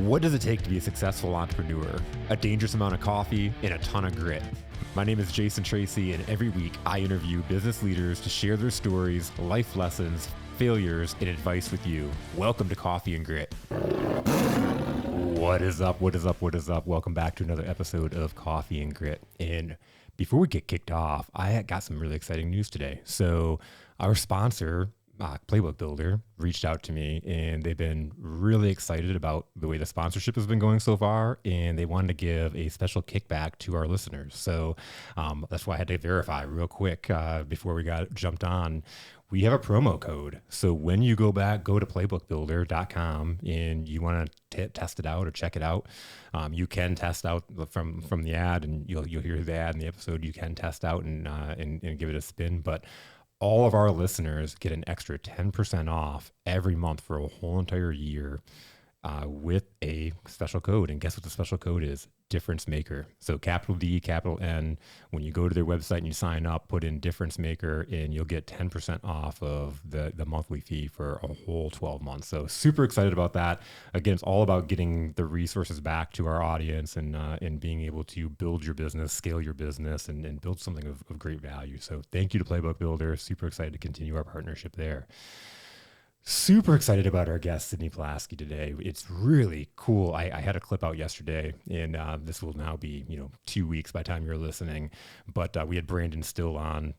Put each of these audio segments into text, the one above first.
What does it take to be a successful entrepreneur? A dangerous amount of coffee and a ton of grit. My name is Jason Tracy, and every week I interview business leaders to share their stories, life lessons, failures, and advice with you. Welcome to Coffee and Grit. What is up? What is up? What is up? Welcome back to another episode of Coffee and Grit. And before we get kicked off, I got some really exciting news today. So our sponsor, Playbook Builder, reached out to me, and they've been really excited about the way the sponsorship has been going so far, and they wanted to give a special kickback to our listeners. So that's why I had to verify real quick before we got jumped on. We have a promo code. So when you go to playbookbuilder.com and you want to test it out or check it out, you can test out from the ad, and you'll hear the ad in the episode. You can test out and give it a spin, but all of our listeners get an extra 10% off every month for a whole entire year with a special code. And guess what the special code is? Difference Maker. So capital D, capital N. When you go to their website and you sign up, put in Difference Maker, and you'll get 10% off of the monthly fee for a whole 12 months. So super excited about that. Again, it's all about getting the resources back to our audience and being able to build your business, scale your business, and build something of great value. So thank you to Playbook Builder. Super excited to continue our partnership there. Super excited about our guest, Sydney Plaskey, today. It's really cool. I had a clip out yesterday, and this will now be 2 weeks by the time you're listening. But we had Brandon Still on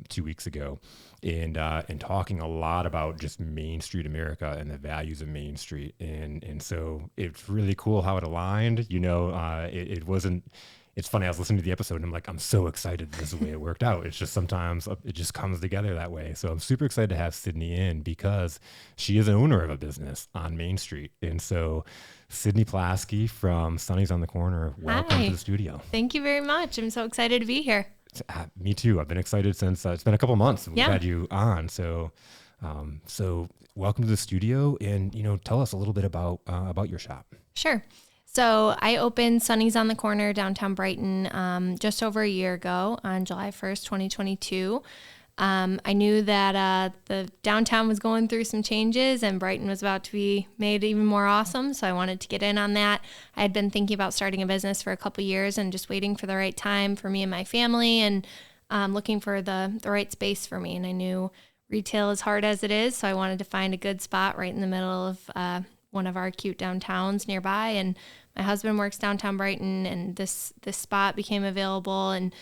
2 weeks ago, and talking a lot about just Main Street America and the values of Main Street. And so it's really cool how it aligned. It wasn't. It's funny, I was listening to the episode and I'm like, I'm so excited this is the way it worked out. It's just sometimes it just comes together that way. So I'm super excited to have Sydney in because she is an owner of a business on Main Street. And so Sydney Plaskey from Sunny's on the Corner, welcome to the studio. Thank you very much. I'm so excited to be here. Me too. I've been excited since it's been a couple months we've had you on. So welcome to the studio, and tell us a little bit about your shop. Sure. So I opened Sunny's on the Corner downtown Brighton just over a year ago on July 1st, 2022. I knew that the downtown was going through some changes and Brighton was about to be made even more awesome. So I wanted to get in on that. I had been thinking about starting a business for a couple years and just waiting for the right time for me and my family, and looking for the right space for me. And I knew retail is hard as it is, so I wanted to find a good spot right in the middle of one of our cute downtowns nearby. And my husband works downtown Brighton, and this spot became available, and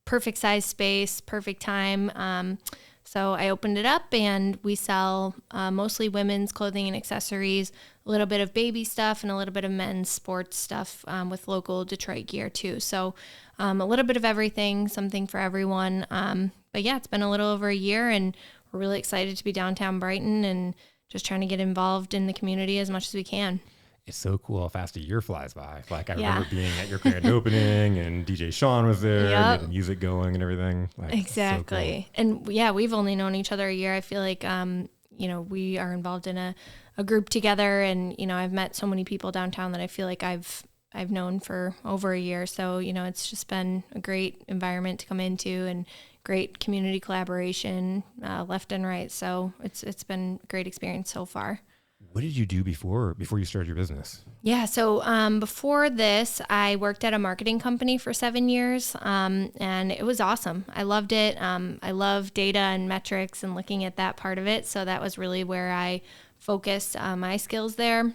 perfect size space, perfect time. So I opened it up, and we sell mostly women's clothing and accessories, a little bit of baby stuff, and a little bit of men's sports stuff with local Detroit gear too. So a little bit of everything, something for everyone. But yeah, it's been a little over a year, and we're really excited to be downtown Brighton and just trying to get involved in the community as much as we can. It's so cool how fast a year flies by. Like I remember being at your grand opening, and DJ Sean was there, and the music going and everything. Exactly. So cool. And yeah, we've only known each other a year. I feel like, we are involved in a group together, and, I've met so many people downtown that I feel like I've known for over a year. So, it's just been a great environment to come into, and great community collaboration left and right. So it's been a great experience so far. What did you do before you started your business? Yeah, so before this, I worked at a marketing company for 7 years, and it was awesome. I loved it. I love data and metrics and looking at that part of it. So that was really where I focused my skills there,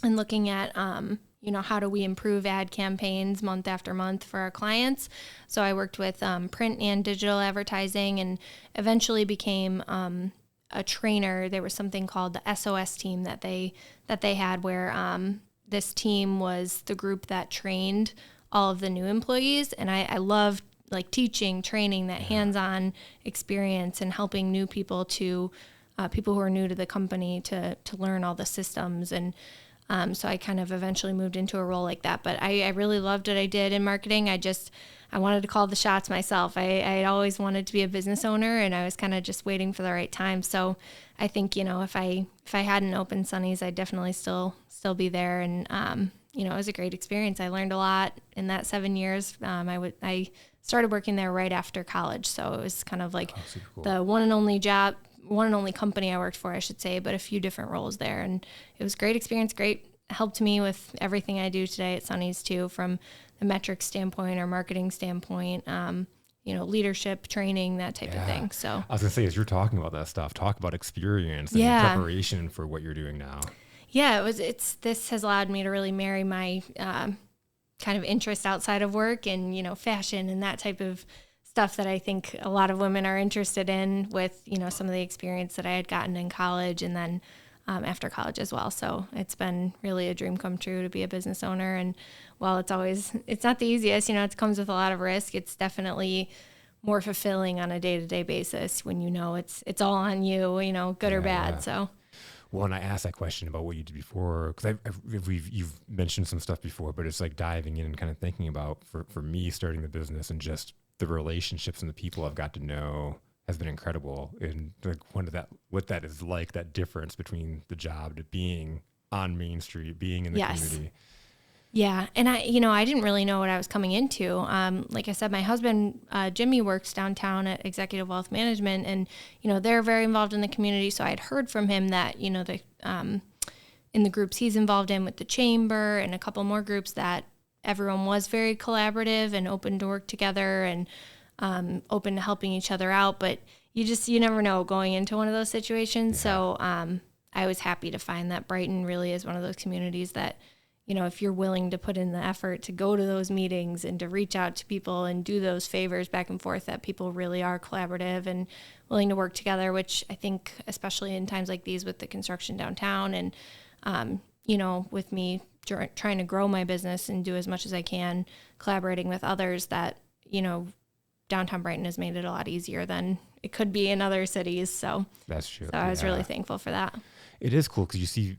and looking at how do we improve ad campaigns month after month for our clients. So I worked with print and digital advertising, and eventually became a trainer. There was something called the SOS team that they had, where this team was the group that trained all of the new employees. And I loved teaching, training, that hands-on experience, and helping new people to people who are new to the company to learn all the systems. And so I kind of eventually moved into a role like that. But I really loved what I did in marketing. I wanted to call the shots myself. I had always wanted to be a business owner, and I was kind of just waiting for the right time. So I think, if I hadn't opened Sunny's, I'd definitely still be there. And, it was a great experience. I learned a lot in that 7 years. I started working there right after college. So it was kind of like cool. The one and only company I worked for, I should say, but a few different roles there. And it was a great experience, great helped me with everything I do today at Sunny's too, from the metrics standpoint or marketing standpoint, leadership training, that type of thing. So I was gonna say, as you're talking about that stuff, talk about experience and preparation for what you're doing now. Yeah, this has allowed me to really marry my kind of interest outside of work and, fashion and that type of stuff that I think a lot of women are interested in with, some of the experience that I had gotten in college and then after college as well. So it's been really a dream come true to be a business owner. And while it's not the easiest, it comes with a lot of risk. It's definitely more fulfilling on a day-to-day basis when it's all on you, good or bad. So. Well, and I asked that question about what you did before, because you've mentioned some stuff before, but it's like diving in and kind of thinking about for me starting the business and just the relationships and the people I've got to know has been incredible. And like what that is like, that difference between the job to being on Main Street, being in the community. Yeah. And I didn't really know what I was coming into. Like I said, my husband, Jimmy, works downtown at Executive Wealth Management, and, they're very involved in the community. So I had heard from him that, in the groups he's involved in with the chamber and a couple more groups, that everyone was very collaborative and open to work together and open to helping each other out. But you never know going into one of those situations. Yeah. So I was happy to find that Brighton really is one of those communities that, if you're willing to put in the effort to go to those meetings and to reach out to people and do those favors back and forth, that people really are collaborative and willing to work together, which I think, especially in times like these with the construction downtown and, with me trying to grow my business and do as much as I can, collaborating with others, that, downtown Brighton has made it a lot easier than it could be in other cities. So that's true. So I was really thankful for that. It is cool because you see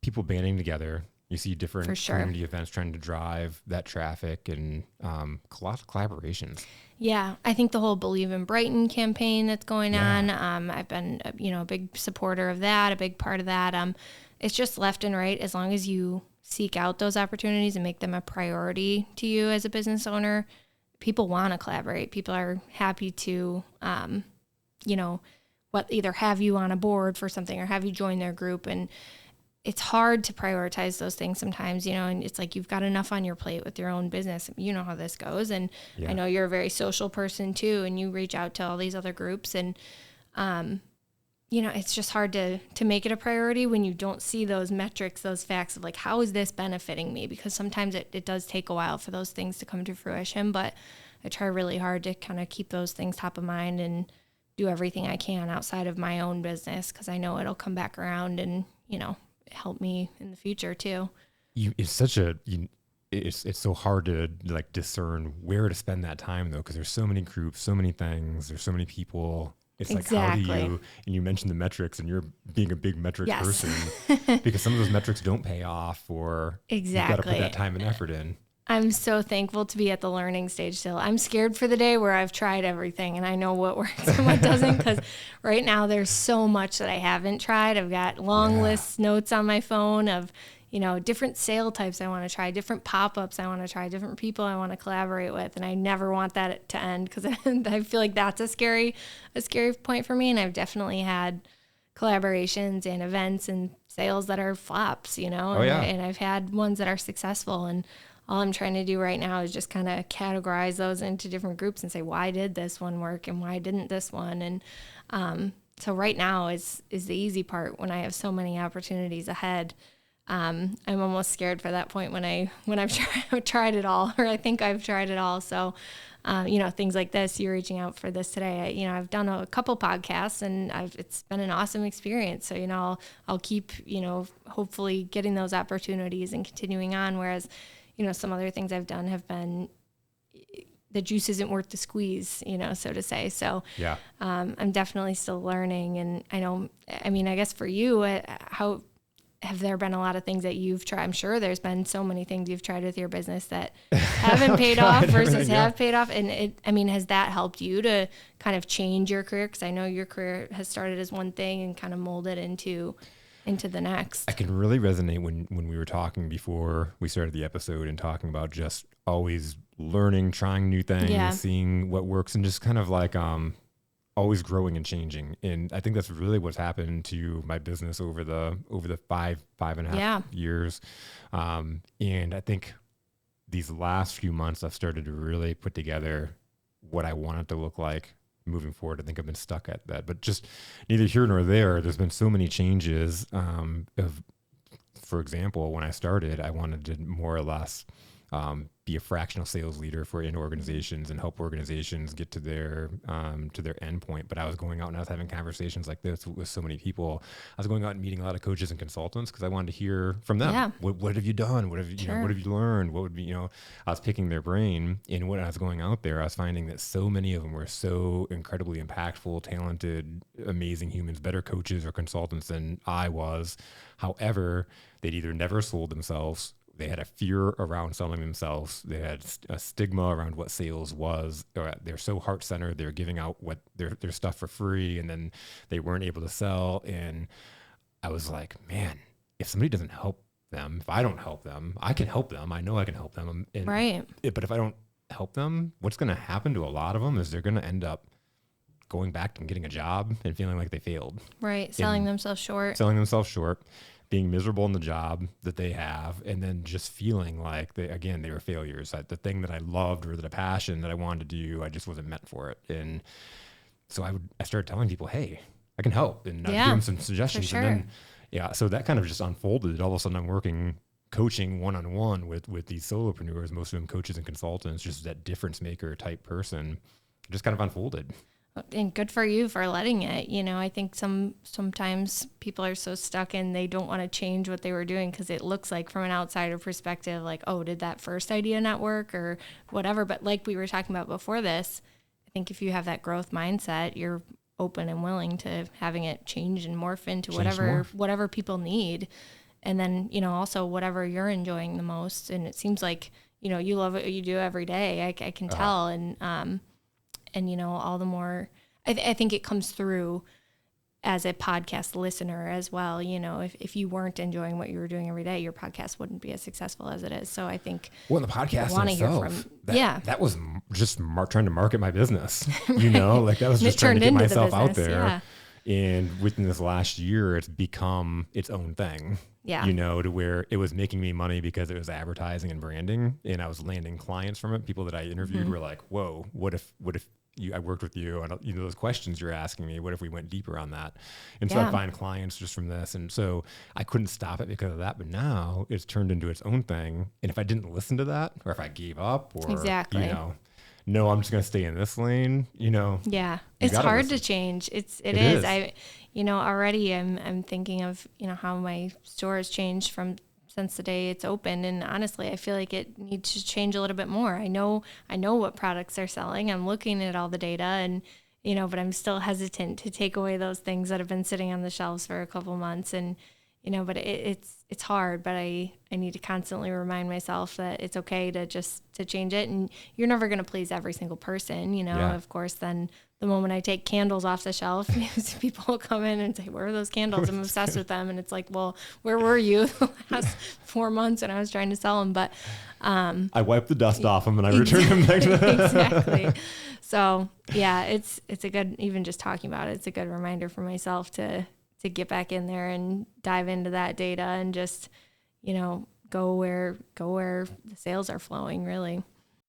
people banding together. You see different community events trying to drive that traffic and a lot of collaborations. Yeah, I think the whole Believe in Brighton campaign that's going on, I've been, a big supporter of that, a big part of that. It's just left and right. As long as you seek out those opportunities and make them a priority to you as a business owner, people want to collaborate. People are happy to, either have you on a board for something or have you join their group. And it's hard to prioritize those things sometimes, and it's like you've got enough on your plate with your own business. You know how this goes. And I know you're a very social person too, and you reach out to all these other groups. And, it's just hard to make it a priority when you don't see those metrics, those facts of like, how is this benefiting me? Because sometimes it does take a while for those things to come to fruition. But I try really hard to kind of keep those things top of mind and do everything I can outside of my own business, because I know it'll come back around and, help me in the future too. It's so hard to like discern where to spend that time though, because there's so many groups, so many things, there's so many people. It's exactly. Like, how do you, and you mentioned the metrics, and you're being a big metric person, because some of those metrics don't pay off, or you've got to put that time and effort in. I'm so thankful to be at the learning stage still. I'm scared for the day where I've tried everything and I know what works and what doesn't, because right now there's so much that I haven't tried. I've got long lists, notes on my phone of, different sale types I want to try, different pop-ups I want to try, different people I want to collaborate with. And I never want that to end, because I feel like that's a scary point for me. And I've definitely had collaborations and events and sales that are flops, and I've had ones that are successful. And all I'm trying to do right now is just kind of categorize those into different groups and say, why did this one work and why didn't this one? And so right now is the easy part when I have so many opportunities ahead. I'm almost scared for that point when I've tried it all, or I think I've tried it all. So, things like this, you're reaching out for this today. I've done a couple podcasts and it's been an awesome experience. So, I'll keep, hopefully getting those opportunities and continuing on. Whereas, some other things I've done have been, the juice isn't worth the squeeze, so to say. So I'm definitely still learning. And I guess for you, how have there been a lot of things that you've tried? I'm sure there's been so many things you've tried with your business that haven't paid off versus have paid off. And has that helped you to kind of change your career? Because I know your career has started as one thing and kind of molded into the next. I can really resonate when we were talking before we started the episode and talking about just always learning, trying new things, seeing what works, and just kind of like always growing and changing. And I think that's really what's happened to my business over the five and a half Yeah. years. And I think these last few months, I've started to really put together what I want it to look like moving forward. I think I've been stuck at that, but just neither here nor there. There's been so many changes. For example, when I started, I wanted to more or less be a fractional sales leader for in organizations and help organizations get to their end point. But I was going out and I was having conversations like this with so many people. I was going out and meeting a lot of coaches and consultants because I wanted to hear from them. Yeah. What have you done? What have you, Sure. what have you learned? What would be, I was picking their brain. And when I was going out there, I was finding that so many of them were so incredibly impactful, talented, amazing humans, better coaches or consultants than I was. However, they'd either never sold themselves, they had a fear around selling themselves, they had a stigma around what sales was, or they're so heart-centered, they're giving out what their stuff for free, and then they weren't able to sell. And I was like, man, if somebody doesn't help them, if I don't help them, I can help them. I know I can help them. Right. But if I don't help them, what's going to happen to a lot of them is they're going to end up going back and getting a job and feeling like they failed. Right. Selling themselves short. Being miserable in the job that they have, and then just feeling like they were failures. That the thing that I loved or the passion that I wanted to do, I just wasn't meant for it. And so I started telling people, hey, I can help, and give them some suggestions. For sure. And then, so that kind of just unfolded. All of a sudden I'm coaching one-on-one with these solopreneurs, most of them coaches and consultants, just that difference maker type person. It just kind of unfolded. And good for you for letting it. I think sometimes people are so stuck and they don't want to change what they were doing because it looks like from an outsider perspective, like, oh, did that first idea not work or whatever? But like we were talking about before this, I think if you have that growth mindset, you're open and willing to having it change and morph into whatever people need. And then, also whatever you're enjoying the most. And it seems like, you love what you do every day. I can tell. And, all the more, I think it comes through as a podcast listener as well. If you weren't enjoying what you were doing every day, your podcast wouldn't be as successful as it is. So I think the podcast itself, that was just trying to market my business, like that was just trying to get myself out there. Yeah. And within this last year, it's become its own thing. Yeah. To where it was making me money because it was advertising and branding, and I was landing clients from it. People that I interviewed were like, whoa, what if I worked with you and those questions you're asking me, what if we went deeper on that? And so I find clients just from this. And so I couldn't stop it because of that, but now it's turned into its own thing. And if I didn't listen to that, or if I gave up, or, no, I'm just going to stay in this lane, Yeah. It's hard to change. It is. Already I'm thinking of, how my store has changed since the day it's open. And honestly, I feel like it needs to change a little bit more. I know what products they're selling. I'm looking at all the data and, but I'm still hesitant to take away those things that have been sitting on the shelves for a couple months. And, but it's hard, but I need to constantly remind myself that it's okay to change it. And you're never going to please every single person, of course. Then the moment I take candles off the shelf, people will come in and say, where are those candles? I'm obsessed with them. And it's like, well, where were you the last 4 months when I was trying to sell them? But I wiped the dust off them and I returned them back to them. Exactly. So yeah, it's a good, even just talking about it, it's a good reminder for myself to get back in there and dive into that data and just, go where the sales are flowing, really.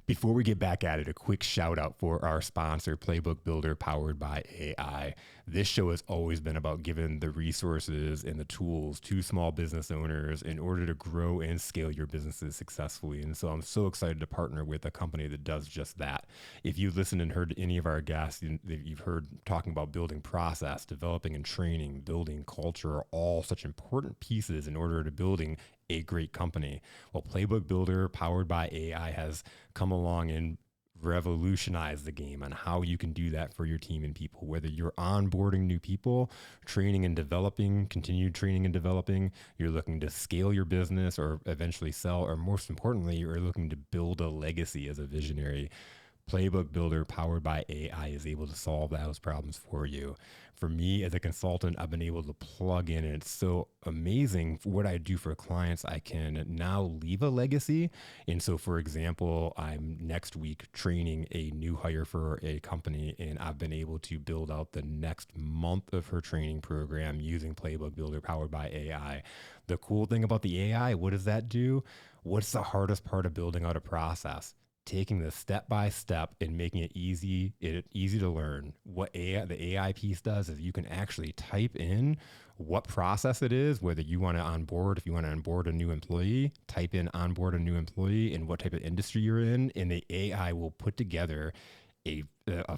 Before we get back at it, a quick shout out for our sponsor, Playbook Builder, powered by AI. This show has always been about giving the resources and the tools to small business owners in order to grow and scale your businesses successfully. And so I'm so excited to partner with a company that does just that. If you've listened and heard any of our guests, you've heard talking about building process, developing and training, building culture, are all such important pieces in order to building a great company. Well, Playbook Builder, powered by AI, has come along and revolutionized the game on how you can do that for your team and people. Whether you're onboarding new people, training and developing, continued training and developing, you're looking to scale your business or eventually sell, or most importantly, you're looking to build a legacy as a visionary. Playbook Builder powered by AI is able to solve those problems for you. For me as a consultant, I've been able to plug in, and it's so amazing for what I do for clients. I can now leave a legacy. And so, for example, I'm next week training a new hire for a company, and I've been able to build out the next month of her training program using Playbook Builder powered by AI. The cool thing about the AI, what does that do? What's the hardest part of building out a process? Taking the step by step and making it easy to learn. What the AI piece does is you can actually type in what process it is, whether you want to onboard, if you want to onboard a new employee, type in onboard a new employee and what type of industry you're in, and the AI will put together a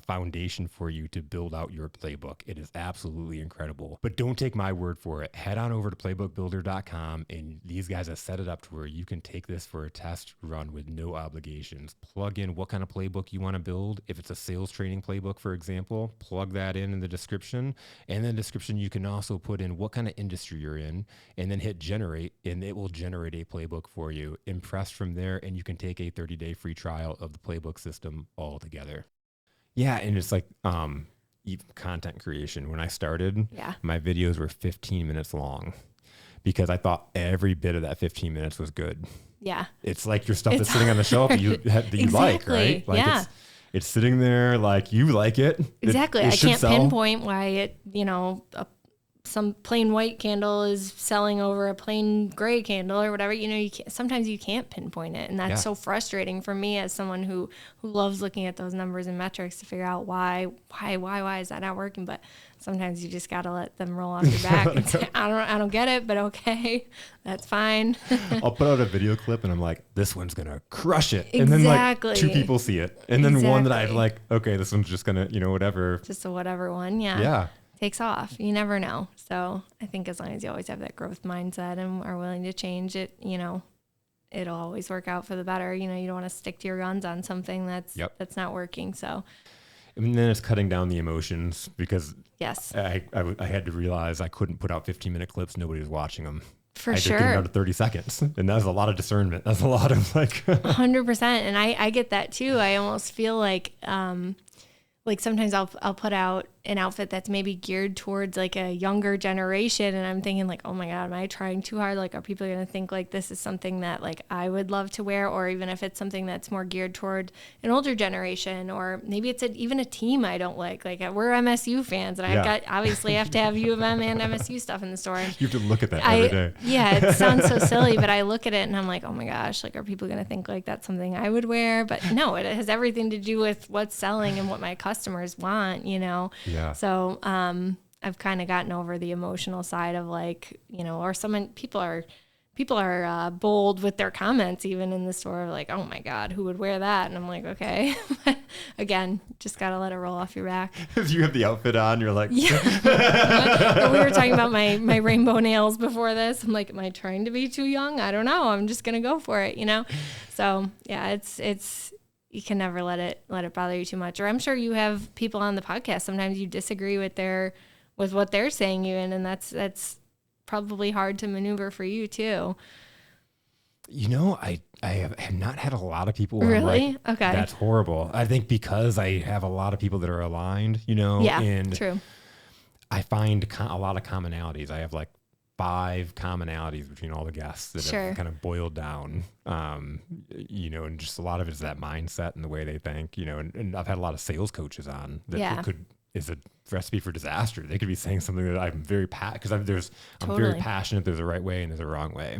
foundation for you to build out your playbook. It is absolutely incredible. But don't take my word for it. Head on over to playbookbuilder.com, and these guys have set it up to where you can take this for a test run with no obligations. Plug in what kind of playbook you want to build. If it's a sales training playbook, for example, plug that in the description. And in the description, you can also put in what kind of industry you're in, and then hit generate, and it will generate a playbook for you. Impress from there, and you can take a 30-day free trial of the playbook system altogether. Yeah, and it's like even content creation. When I started, my videos were 15 minutes long because I thought every bit of that 15 minutes was good. Yeah. It's like your stuff that's sitting on the shelf that you exactly. Like, right? Like it's sitting there like you like it. Exactly. I can't pinpoint why it, some plain white candle is selling over a plain gray candle or whatever. Sometimes you can't pinpoint it. And that's so frustrating for me as someone who loves looking at those numbers and metrics to figure out why is that not working? But sometimes you just got to let them roll off your back and say, I don't get it, but okay, that's fine. I'll put out a video clip and I'm like, this one's going to crush it. And then like 2 people see it. And then one that I'm like, okay, this one's just going to, whatever. Just a whatever one. Yeah. Yeah. Takes off. You never know. So I think as long as you always have that growth mindset and are willing to change it, it'll always work out for the better. You don't want to stick to your guns on something that's not working. So, and then it's cutting down the emotions because yes, I had to realize I couldn't put out 15-minute clips. Nobody was watching them. For I sure. I had to get out 30 seconds. And that's a lot of discernment. That's a lot of 100%. And I get that too. I almost feel like sometimes I'll put out an outfit that's maybe geared towards like a younger generation. And I'm thinking like, oh my God, am I trying too hard? Like, are people going to think like this is something that like I would love to wear? Or even if it's something that's more geared toward an older generation, or maybe it's even a team I don't like we're MSU fans and obviously have to have U of M and MSU stuff in the store. And you have to look at that every day. Yeah. It sounds so silly, but I look at it and I'm like, oh my gosh, like, are people going to think like that's something I would wear? But no, it has everything to do with what's selling and what my customers want, Yeah. So, I've kind of gotten over the emotional side of like, or people are bold with their comments, even in the store, like, oh my God, who would wear that? And I'm like, okay, again, just got to let it roll off your back. If you have the outfit on, you're like, We were talking about my rainbow nails before this. I'm like, am I trying to be too young? I don't know. I'm just going to go for it, So yeah, it's, you can never let it bother you too much. Or I'm sure you have people on the podcast. Sometimes you disagree with what they're saying even, and that's probably hard to maneuver for you too. I have not had a lot of people where really? I'm like, okay, that's horrible. I think because I have a lot of people that are aligned, Yeah, and true. I find a lot of commonalities. I have like 5 commonalities between all the guests that have kind of boiled down, and just a lot of it is that mindset and the way they think, and I've had a lot of sales coaches on that is a recipe for disaster. They could be saying something that I'm very I'm very passionate. There's a right way and there's a wrong way.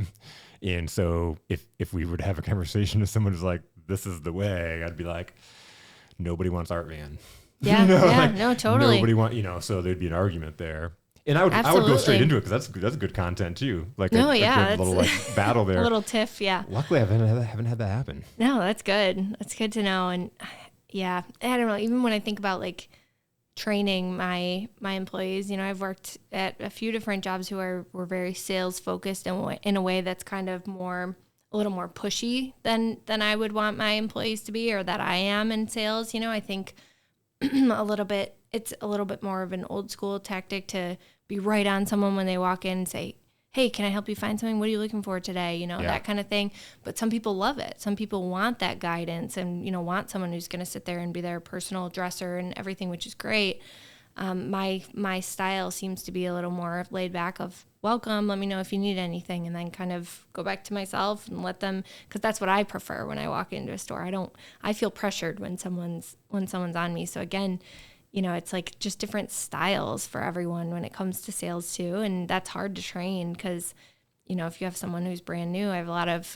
And so if we would have a conversation with someone who's like, this is the way, I'd be like, nobody wants Art Van. Yeah. No, totally. Nobody so there'd be an argument there. And I would go straight into it because that's good content too. Like a little battle there. A little tiff, yeah. Luckily, I haven't had that happen. No, that's good. That's good to know. And yeah, I don't know. Even when I think about like training my employees, I've worked at a few different jobs were very sales focused in a way that's kind of a little more pushy than I would want my employees to be, or that I am in sales. I think it's a little bit more of an old school tactic to be right on someone when they walk in and say, hey, can I help you find something? What are you looking for today? That kind of thing. But some people love it. Some people want that guidance and, want someone who's going to sit there and be their personal dresser and everything, which is great. My style seems to be a little more laid back of welcome, let me know if you need anything, and then kind of go back to myself and let them, because that's what I prefer when I walk into a store. I feel pressured when someone's on me. So again, it's like just different styles for everyone when it comes to sales too. And that's hard to train because, if you have someone who's brand new, I have a lot of,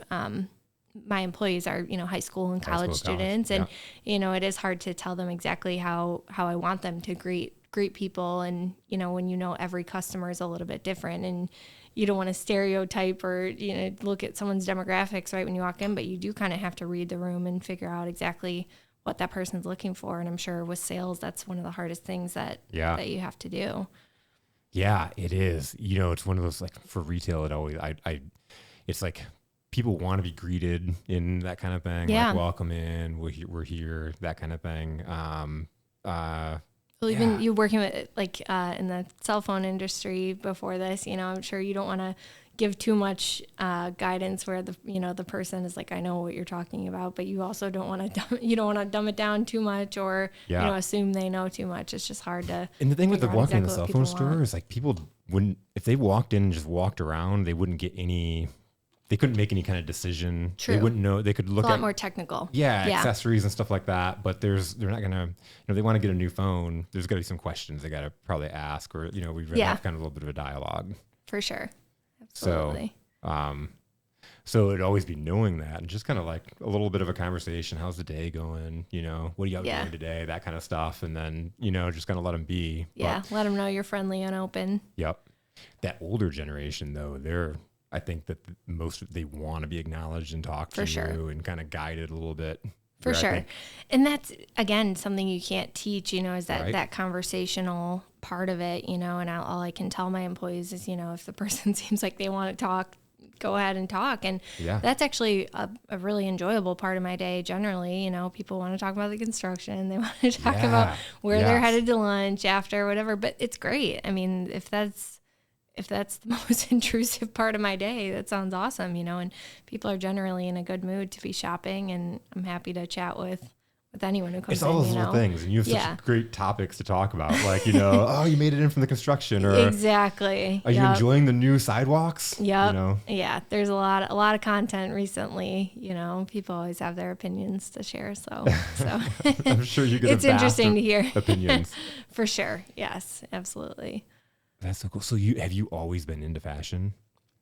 my employees are, high school and college students. And, it is hard to tell them exactly how I want them to greet people. And, when every customer is a little bit different and you don't want to stereotype or, look at someone's demographics right when you walk in, but you do kind of have to read the room and figure out exactly what that person's looking for. And I'm sure with sales, that's one of the hardest things that you have to do. Yeah, it is. It's one of those, like, for retail, it's like people want to be greeted in that kind of thing. Yeah. Like, welcome in, we're here, that kind of thing. Well, even you working with in the cell phone industry before this, I'm sure you don't want to give too much guidance where the person is like, I know what you're talking about, but you also don't want to dumb it down too much or assume they know too much. It's just hard to. And the thing with the walking in the exactly cell phone store is like people wouldn't, if they walked in and just walked around, they wouldn't get any. They couldn't make any kind of decision. True. They wouldn't know. They could look a lot at more technical. Yeah, accessories and stuff like that. But they're not gonna. They want to get a new phone. There's got to be some questions they got to probably ask, or we've have kind of a little bit of a dialogue. For sure. Absolutely. So it'd always be knowing that and just kind of like a little bit of a conversation. How's the day going? What are you out doing today? That kind of stuff. And then just kind of let them be. Yeah, let them know you're friendly and open. Yep. That older generation though, I think that they want to be acknowledged and talked to you and kind of guided a little bit. For sure. And that's, again, something you can't teach, is that conversational part of it, and all I can tell my employees is, if the person seems like they want to talk, go ahead and talk. And that's actually a really enjoyable part of my day. Generally, people want to talk about the construction. They want to talk about where they're headed to lunch after, whatever, but it's great. I mean, if that's the most intrusive part of my day, that sounds awesome, and people are generally in a good mood to be shopping, and I'm happy to chat with anyone who comes in. It's all those little things, and you have such great topics to talk about, like, oh, you made it in from the construction, or exactly. Are you enjoying the new sidewalks? Yeah. Yeah. There's a lot of content recently, people always have their opinions to share. So I'm sure you get it's interesting to hear opinions. For sure. Yes, absolutely. That's so cool. So have you always been into fashion?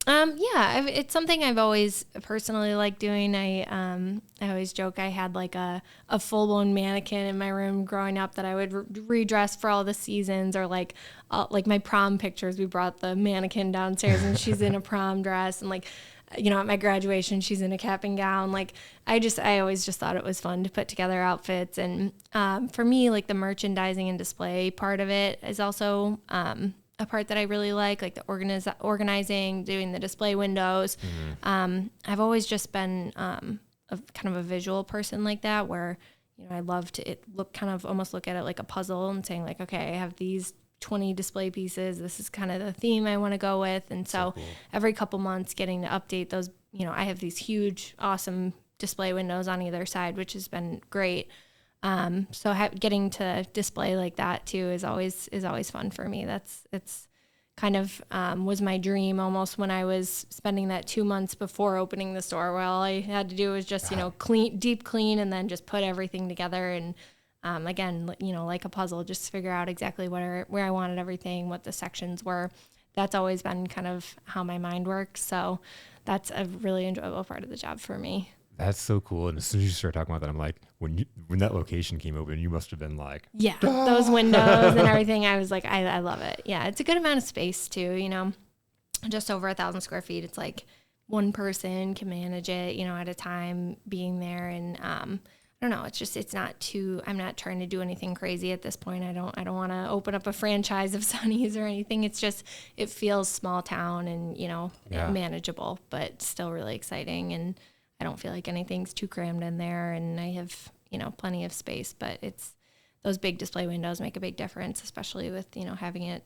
Yeah, it's something I've always personally liked doing. I always joke I had like a full-blown mannequin in my room growing up that I would redress for all the seasons, or like my prom pictures. We brought the mannequin downstairs and she's in a prom dress, and at my graduation, she's in a cap and gown. Like, I always just thought it was fun to put together outfits. And for me, like the merchandising and display part of it is also a part that I really like the organizing, doing the display windows. Mm-hmm. I've always just been kind of a visual person like that, where, I love to almost look at it like a puzzle and saying like, okay, I have these 20 display pieces. This is kind of the theme I want to go with. And so cool. Every couple months getting to update those, I have these huge, awesome display windows on either side, which has been great. So getting to display like that too is always fun for me. It's kind of was my dream almost when I was spending that 2 months before opening the store, where all I had to do was just, deep clean and then just put everything together. And again, like a puzzle, just figure out exactly where I wanted everything, what the sections were. That's always been kind of how my mind works. So that's a really enjoyable part of the job for me. That's so cool. And as soon as you start talking about that, I'm like, when that location came open, you must have been like, those windows and everything. I was like, I love it. Yeah, it's a good amount of space too, just over 1,000 square feet. It's like one person can manage it, at a time being there. And I don't know, it's not too, I'm not trying to do anything crazy at this point. I don't want to open up a franchise of Sunnies or anything. It's just, it feels small town and, manageable, but still really exciting. And I don't feel like anything's too crammed in there, and I have, plenty of space, but it's those big display windows make a big difference, especially with, having it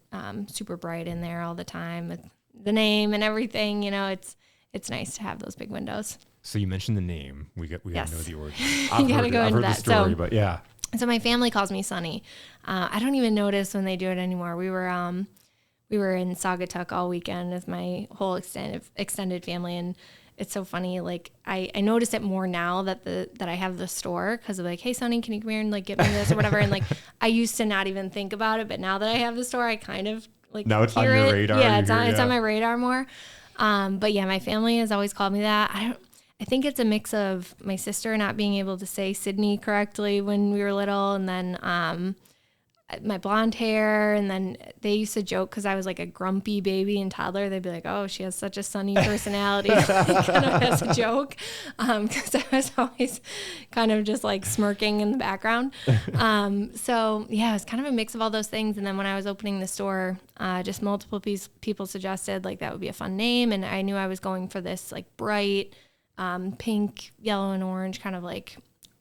super bright in there all the time with, the name and everything, it's nice to have those big windows. So you mentioned the name. We got Yes. to know the origin. You gotta go I've into heard the that. story, but yeah. So my family calls me Sunny. I don't even notice when they do it anymore. We were in Saugatuck all weekend with my whole extended family, and it's so funny. Like I notice it more now that I have the store, because of like, hey Sunny, can you come here and like get me this or whatever. And like I used to not even think about it, but now that I have the store, I kind of like Now it's on your radar. Yeah, it's on my radar more. But yeah, my family has always called me that. I think it's a mix of my sister not being able to say Sydney correctly when we were little, and then my blonde hair, and then they used to joke because I was like a grumpy baby and toddler. They'd be like, "Oh, she has such a sunny personality," kind of as a joke, because I was always kind of just like smirking in the background. So yeah, it was kind of a mix of all those things. And then when I was opening the store, just multiple people suggested like that would be a fun name, and I knew I was going for this like bright pink, yellow, and orange kind of like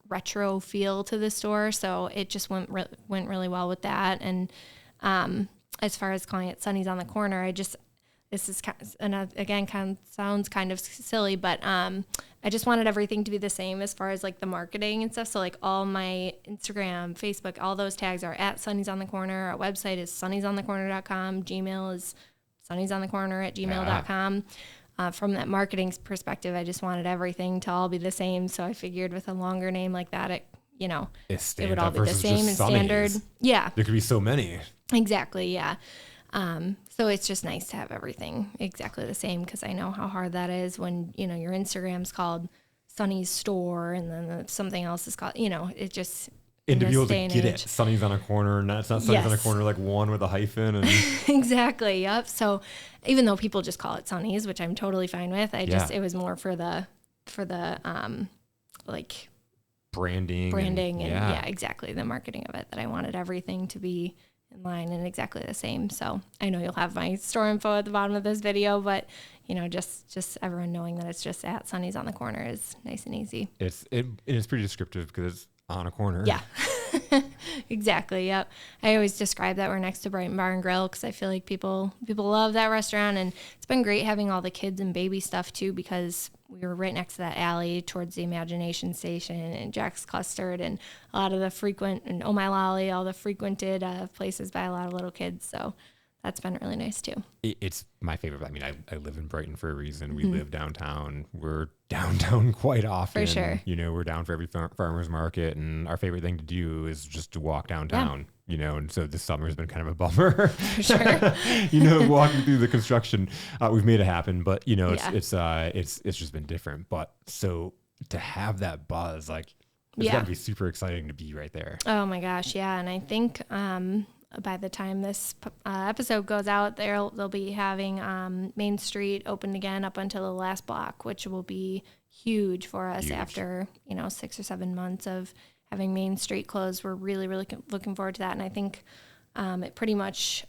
retro feel to the store, so it just went really well with that. And as far as calling it Sunny's on the Corner, this is again kind of sounds kind of silly, but I just wanted everything to be the same as far as like the marketing and stuff. So like all my Instagram, Facebook, all those tags are at Sunny's on the Corner. Our website is sunnysonthecorner.com. Gmail is sunnysonthecorner@gmail.com. From that marketing perspective, I just wanted everything to all be the same. So I figured with a longer name like that, it would all be the same and standard. Yeah. There could be so many. Exactly. Yeah. So it's just nice to have everything exactly the same, because I know how hard that is when, your Instagram's called Sunny's Store, and then something else is called, it just... And to be able to get it, Sunny's on a Corner, and it's not Sunny's on a Corner like one with a hyphen. And exactly, yep. So even though people just call it Sunny's, which I'm totally fine with, it was more for the like branding and yeah, exactly, the marketing of it, that I wanted everything to be in line and exactly the same. So I know you'll have my store info at the bottom of this video, but just everyone knowing that it's just at Sunny's on the Corner is nice and easy. It's pretty descriptive because it's on a corner. Yeah. Exactly. Yep. I always describe that we're next to Brighton Bar and Grill, because I feel like people love that restaurant, and it's been great having all the kids and baby stuff too, because we were right next to that alley towards the Imagination Station and Jack's Custard and a lot of the and Oh My Lolly, all the frequented places by a lot of little kids. So that's been really nice too. It's my favorite. I mean, I live in Brighton for a reason. We live downtown. We're downtown quite often. For sure. We're down for every farmer's market, and our favorite thing to do is just to walk downtown. And so this summer has been kind of a bummer. For sure. Walking through the construction, we've made it happen, but it's just been different. But so to have that buzz, like, it's got to be super exciting to be right there. Oh my gosh, yeah. And I think by the time this episode goes out, they'll be having Main Street opened again up until the last block, which will be huge for us after 6 or 7 months of having Main Street closed. We're really, really looking forward to that. And I think it pretty much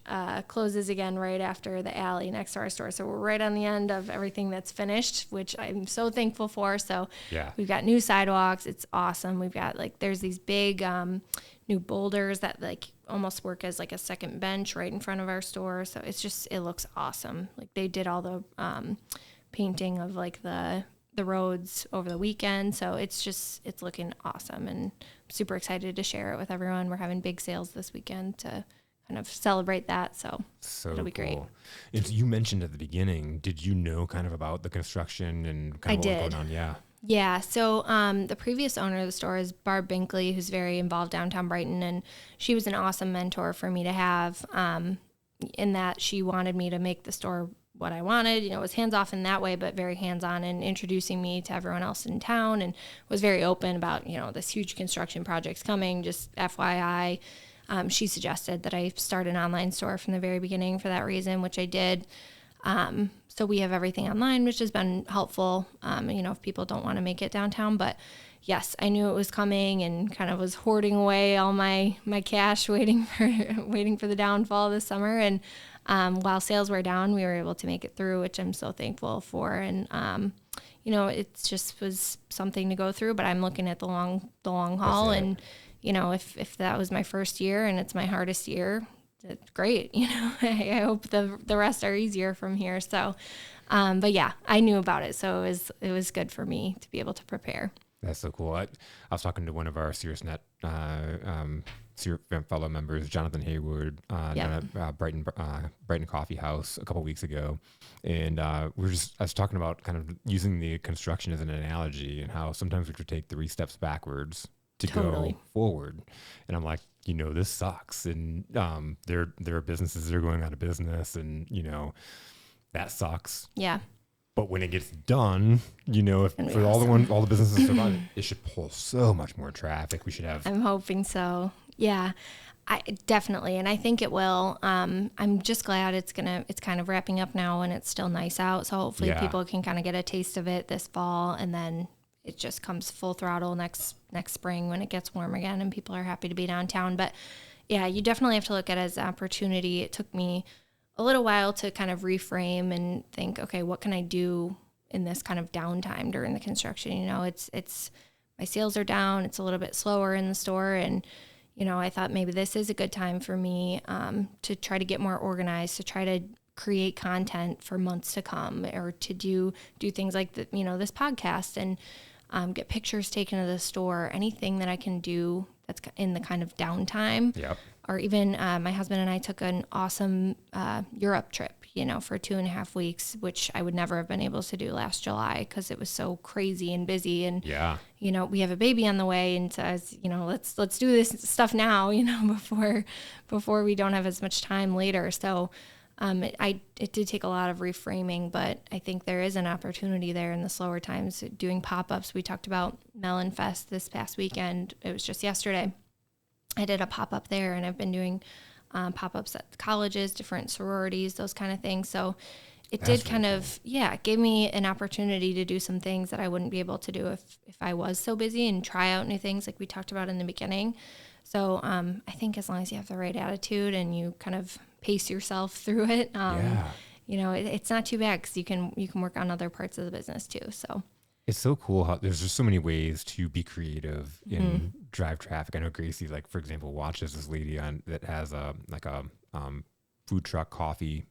closes again right after the alley next to our store. So we're right on the end of everything that's finished, which I'm so thankful for. So we've got new sidewalks. It's awesome. We've got there's these big new boulders that almost work as a second bench right in front of our store. So it looks awesome. They did all the painting of the roads over the weekend. So it's looking awesome, and I'm super excited to share it with everyone. We're having big sales this weekend to kind of celebrate that. So it'll be great. And you mentioned at the beginning, did you know kind of about the construction and kind of what was going on? Yeah. Yeah. So the previous owner of the store is Barb Binkley, who's very involved downtown Brighton. And she was an awesome mentor for me to have in that she wanted me to make the store what I wanted. It was hands-off in that way, but very hands-on in introducing me to everyone else in town, and was very open about, this huge construction project's coming, just FYI. She suggested that I start an online store from the very beginning for that reason, which I did. So we have everything online, which has been helpful, if people don't want to make it downtown. But yes, I knew it was coming, and kind of was hoarding away all my cash, waiting for the downfall this summer. And while sales were down, we were able to make it through, which I'm so thankful for. And it just was something to go through. But I'm looking at the long haul, and if that was my first year and it's my hardest year, it's great. You know, I hope the rest are easier from here. So, but yeah, I knew about it. So it was good for me to be able to prepare. That's so cool. I was talking to one of our SiriusNet fellow members, Jonathan Hayward, down at Brighton Coffee House a couple weeks ago, and I was talking about kind of using the construction as an analogy and how sometimes we could take 3 steps backwards to go forward. And I'm like, this sucks, and there are businesses that are going out of business, and that sucks. Yeah. But when it gets done, if for awesome. all the businesses survive, it should pull so much more traffic. We should have. I'm hoping so. Yeah, I definitely, and I think it will. I'm just glad it's kind of wrapping up now, and it's still nice out. So hopefully people can kind of get a taste of it this fall, and then it just comes full throttle next spring when it gets warm again, and people are happy to be downtown. But yeah, you definitely have to look at it as an opportunity. It took me a little while to kind of reframe and think, okay, what can I do in this kind of downtime during the construction? It's my sales are down. It's a little bit slower in the store. And, I thought maybe this is a good time for me to try to get more organized, to try to create content for months to come, or to do things like this podcast, and get pictures taken of the store, anything that I can do that's in the kind of downtime. Yep. Or even my husband and I took an awesome Europe trip, for 2.5 weeks, which I would never have been able to do last July because it was so crazy and busy. And, we have a baby on the way. And so I was, let's do this stuff now, before we don't have as much time later. So it did take a lot of reframing, but I think there is an opportunity there in the slower times doing pop-ups. We talked about Melon Fest this past weekend. It was just yesterday. I did a pop-up there, and I've been doing pop-ups at colleges, different sororities, those kind of things. So it did kind of, gave me an opportunity to do some things that I wouldn't be able to do if I was so busy, and try out new things like we talked about in the beginning. So I think as long as you have the right attitude and you kind of pace yourself through it, it's not too bad, because you can work on other parts of the business too. So. It's so cool how there's just so many ways to be creative and drive traffic. I know Gracie, like, for example, watches this lady that has a food truck coffee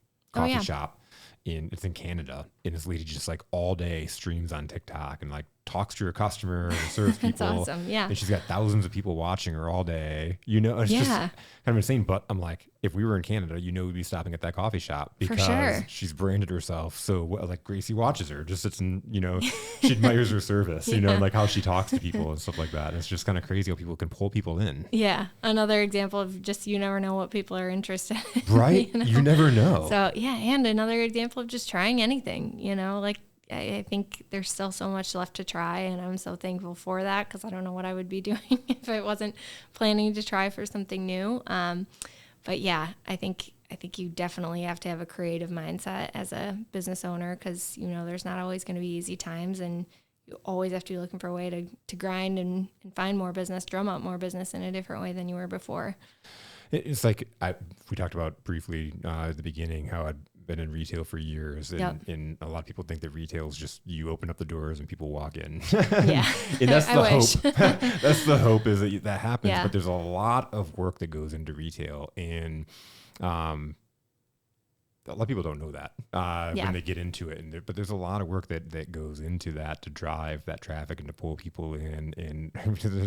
shop it's in Canada. And this lady just like all day streams on TikTok and like talks to her customer and serves people. That's awesome. Yeah. And she's got thousands of people watching her all day. It's just kind of insane. But I'm like, if we were in Canada, we'd be stopping at that coffee shop because she's branded herself. So like Gracie watches her, just sits and, she admires her service, and like how she talks to people and stuff like that. And it's just kind of crazy how people can pull people in. Yeah. Another example of just, you never know what people are interested in. Right. You never know. So and another example of just trying anything, like, I think there's still so much left to try, and I'm so thankful for that, because I don't know what I would be doing if I wasn't planning to try for something new. But yeah, I think you definitely have to have a creative mindset as a business owner, because there's not always going to be easy times, and you always have to be looking for a way to grind and find more business, drum up more business in a different way than you were before. It's like we talked about briefly at the beginning how I'd been in retail for years, and a lot of people think that retail is just you open up the doors and people walk in. Yeah. And that's the hope. That's the hope, is that happens. Yeah. But there's a lot of work that goes into retail, and a lot of people don't know that when they get into it. But there's a lot of work that goes into that to drive that traffic and to pull people in. And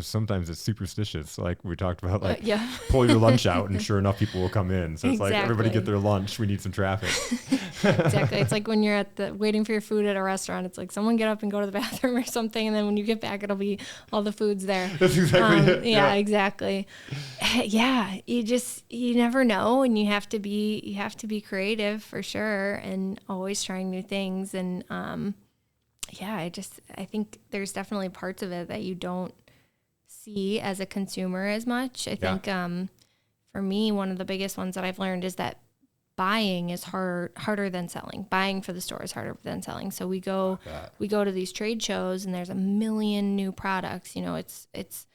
sometimes it's superstitious. Like we talked about, pull your lunch out and sure enough, people will come in. So it's like, everybody get their lunch. We need some traffic. Exactly. It's like when you're waiting for your food at a restaurant, it's like someone get up and go to the bathroom or something. And then when you get back, it'll be all the food's there. That's exactly it. Yeah, exactly. Yeah. You never know. And you have to be creative for sure, and always trying new things. And I think there's definitely parts of it that you don't see as a consumer as much. I think for me, one of the biggest ones that I've learned is that buying is harder than selling. Buying for the store is harder than selling. So we go to these trade shows, and there's a million new products. It's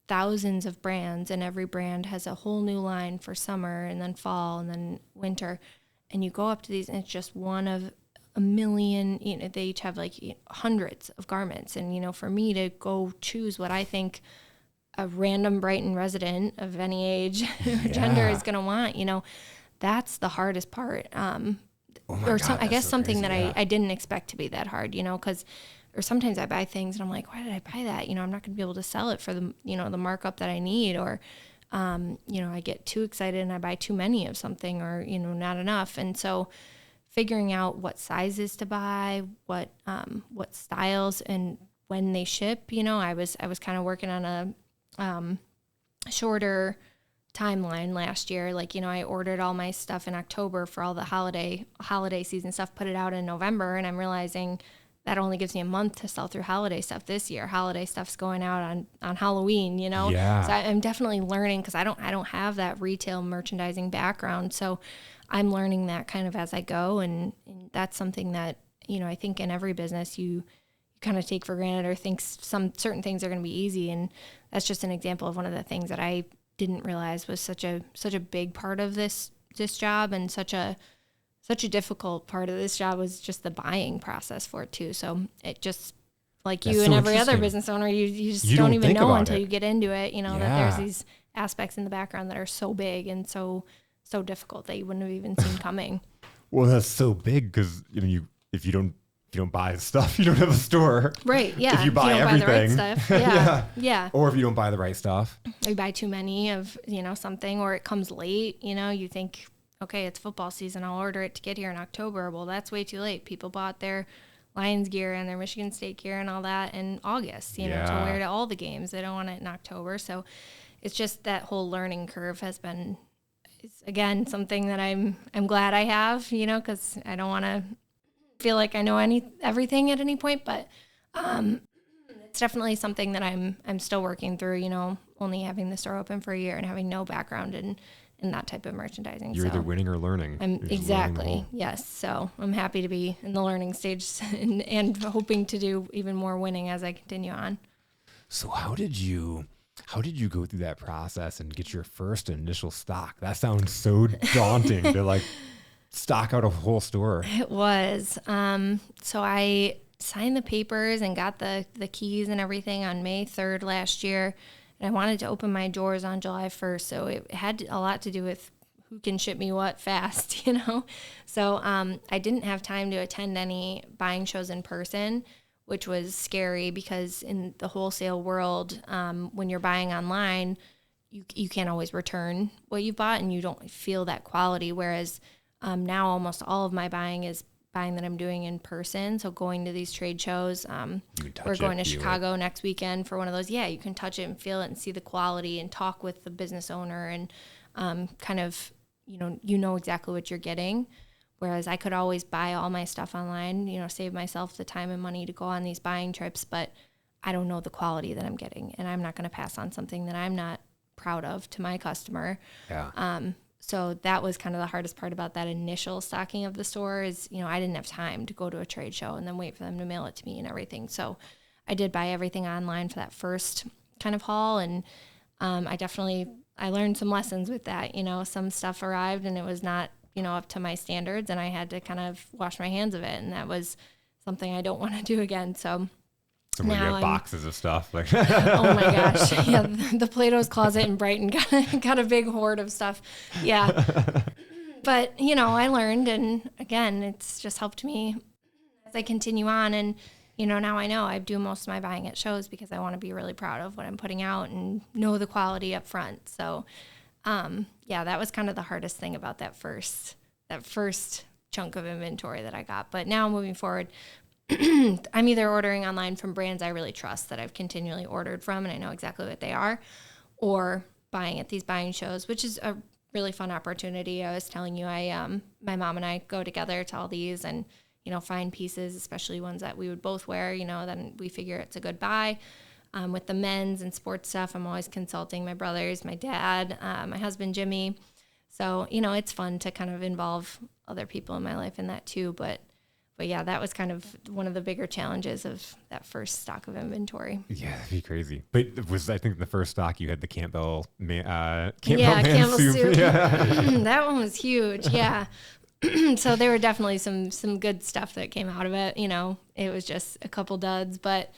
thousands of brands, and every brand has a whole new line for summer, and then fall, and then winter. And you go up to these, and it's just one of a million. They each have like hundreds of garments. And for me to go choose what I think a random Brighton resident of any age or gender is going to want, that's the hardest part. I guess something crazy, that I didn't expect to be that hard, or sometimes I buy things and I'm like, why did I buy that? I'm not going to be able to sell it for the, the markup that I need, or, I get too excited and I buy too many of something, or, not enough. And so figuring out what sizes to buy, what styles and when they ship, I was kind of working on a shorter timeline last year. I ordered all my stuff in October for all the holiday season stuff, put it out in November, and I'm realizing that only gives me a month to sell through holiday stuff this year. Holiday stuff's going out on Halloween, Yeah. So I'm definitely learning, because I don't have that retail merchandising background. So I'm learning that kind of as I go, and that's something that, I think in every business you kind of take for granted, or think some certain things are going to be easy. And that's just an example of one of the things that I didn't realize was such a big part of this job, and such a difficult part of this job was just the buying process for it too. So it just, like you and every other business owner, you just don't even know until you get into it, that there's these aspects in the background that are so big and so difficult that you wouldn't have even seen coming. Well, that's so big because if you don't buy the stuff, you don't have a store. Right. Yeah. If you buy everything, the right stuff. Yeah. Yeah. Or if you don't buy the right stuff, or you buy too many of something, or it comes late. You think, okay, it's football season, I'll order it to get here in October. Well, that's way too late. People bought their Lions gear and their Michigan State gear and all that in August, to wear to all the games. They don't want it in October. So it's just that whole learning curve has been, again, something that I'm glad I have, because I don't want to feel like I know everything at any point, but it's definitely something that I'm still working through, only having the store open for a year and having no background in that type of merchandising. You're either winning or learning. Exactly. Yes. So I'm happy to be in the learning stage and hoping to do even more winning as I continue on. So how did you go through that process and get your first initial stock? That sounds so daunting to stock out a whole store. It was. So I signed the papers and got the keys and everything on May 3rd last year. And I wanted to open my doors on July 1st. So it had a lot to do with who can ship me what fast, So I didn't have time to attend any buying shows in person, which was scary because in the wholesale world, when you're buying online, you can't always return what you bought and you don't feel that quality. Whereas now almost all of my buying is buying that I'm doing in person. So going to these trade shows, we're going to Chicago next weekend for one of those. Yeah, you can touch it and feel it and see the quality and talk with the business owner and kind of, you know exactly what you're getting. Whereas I could always buy all my stuff online, save myself the time and money to go on these buying trips, but I don't know the quality that I'm getting, and I'm not going to pass on something that I'm not proud of to my customer. Yeah. So that was kind of the hardest part about that initial stocking of the store is, I didn't have time to go to a trade show and then wait for them to mail it to me and everything. So I did buy everything online for that first kind of haul. And I learned some lessons with that. Some stuff arrived and it was not, up to my standards, and I had to kind of wash my hands of it. And that was something I don't want to do again. So when you have boxes of stuff oh my gosh. Yeah. The Plato's Closet in Brighton got a big hoard of stuff. Yeah. But, I learned, and again, it's just helped me as I continue on. And, now I know I do most of my buying at shows because I want to be really proud of what I'm putting out and know the quality up front. So, that was kind of the hardest thing about that first chunk of inventory that I got. But now moving forward, I'm either ordering online from brands I really trust that I've continually ordered from and I know exactly what they are, or buying at these buying shows, which is a really fun opportunity. I was telling you, my mom and I go together to all these and, find pieces, especially ones that we would both wear, then we figure it's a good buy. With the men's and sports stuff, I'm always consulting my brothers, my dad, my husband, Jimmy. So, it's fun to kind of involve other people in my life in that too. But yeah, that was kind of one of the bigger challenges of that first stock of inventory. Yeah, that'd be crazy. But I think the first stock you had the Campbell Man soup. Yeah. That one was huge. Yeah. So there were definitely some good stuff that came out of it. It was just a couple duds, but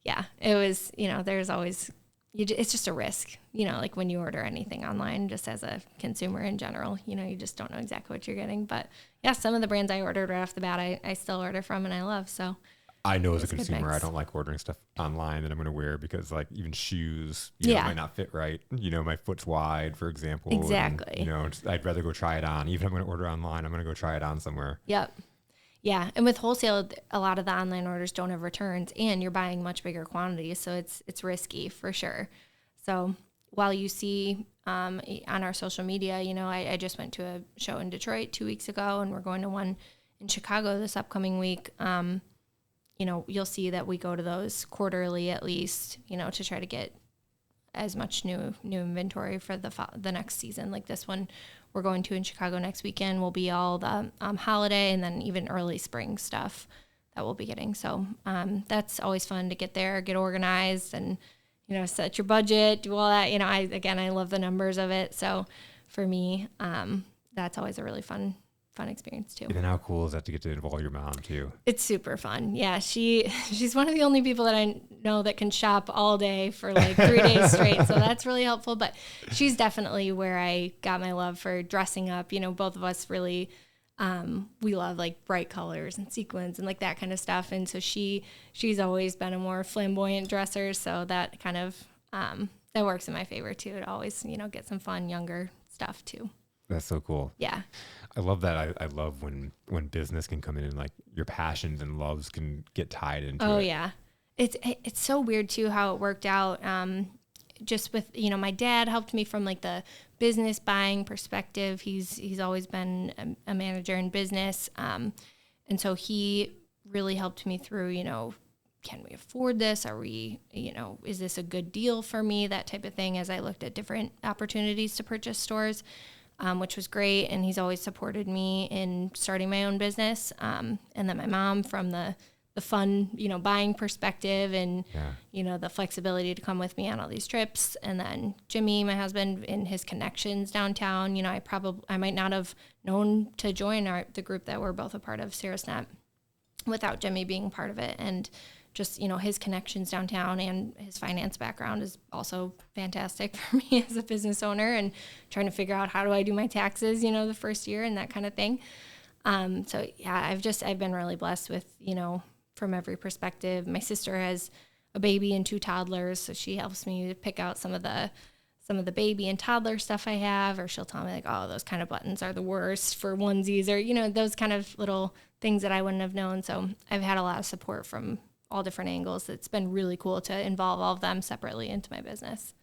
yeah, it was, there's always, it's just a risk, like when you order anything online, just as a consumer in general, you just don't know exactly what you're getting. But yeah, some of the brands I ordered right off the bat, I still order from and I love. So I know as a consumer, I don't like ordering stuff online that I'm going to wear because like even shoes, might not fit right. My foot's wide, for example. Exactly. And, I'd rather go try it on. Even if I'm going to order online, I'm going to go try it on somewhere. Yep. Yeah. And with wholesale, a lot of the online orders don't have returns and you're buying much bigger quantities. So it's risky for sure. So while you see on our social media, I just went to a show in Detroit 2 weeks ago and we're going to one in Chicago this upcoming week. You'll see that we go to those quarterly at least, to try to get as much new inventory for the next season. Like this one we're going to in Chicago next weekend will be all the holiday and then even early spring stuff that we'll be getting. So that's always fun to get there, get organized and, set your budget, do all that. I love the numbers of it. So for me, that's always a really fun experience too. And how cool is that to get to involve your mom too? It's super fun. Yeah, she's one of the only people that I know that can shop all day for like 3 days straight. So that's really helpful. But she's definitely where I got my love for dressing up. Both of us really, we love like bright colors and sequins and like that kind of stuff. And so she's always been a more flamboyant dresser. So that kind of, that works in my favor too. It always, get some fun, younger stuff too. That's so cool. Yeah. I love that. I love when business can come in and like your passions and loves can get tied into it. Oh yeah. It's so weird too how it worked out. Just with, my dad helped me from like the business buying perspective. He's always been a manager in business. And so he really helped me through, can we afford this? Are we, is this a good deal for me? That type of thing as I looked at different opportunities to purchase stores. Which was great. And he's always supported me in starting my own business. And then my mom from the fun, buying perspective and, the flexibility to come with me on all these trips. And then Jimmy, my husband, in his connections downtown, I might not have known to join the group that we're both a part of, Sarasnet, without Jimmy being part of it. And just, his connections downtown and his finance background is also fantastic for me as a business owner and trying to figure out how do I do my taxes, the first year and that kind of thing. So yeah, I've been really blessed with, from every perspective. My sister has a baby and 2 toddlers, so she helps me to pick out some of the baby and toddler stuff I have, or she'll tell me like, oh, those kind of buttons are the worst for onesies or, those kind of little things that I wouldn't have known. So I've had a lot of support from all different angles. It's been really cool to involve all of them separately into my business.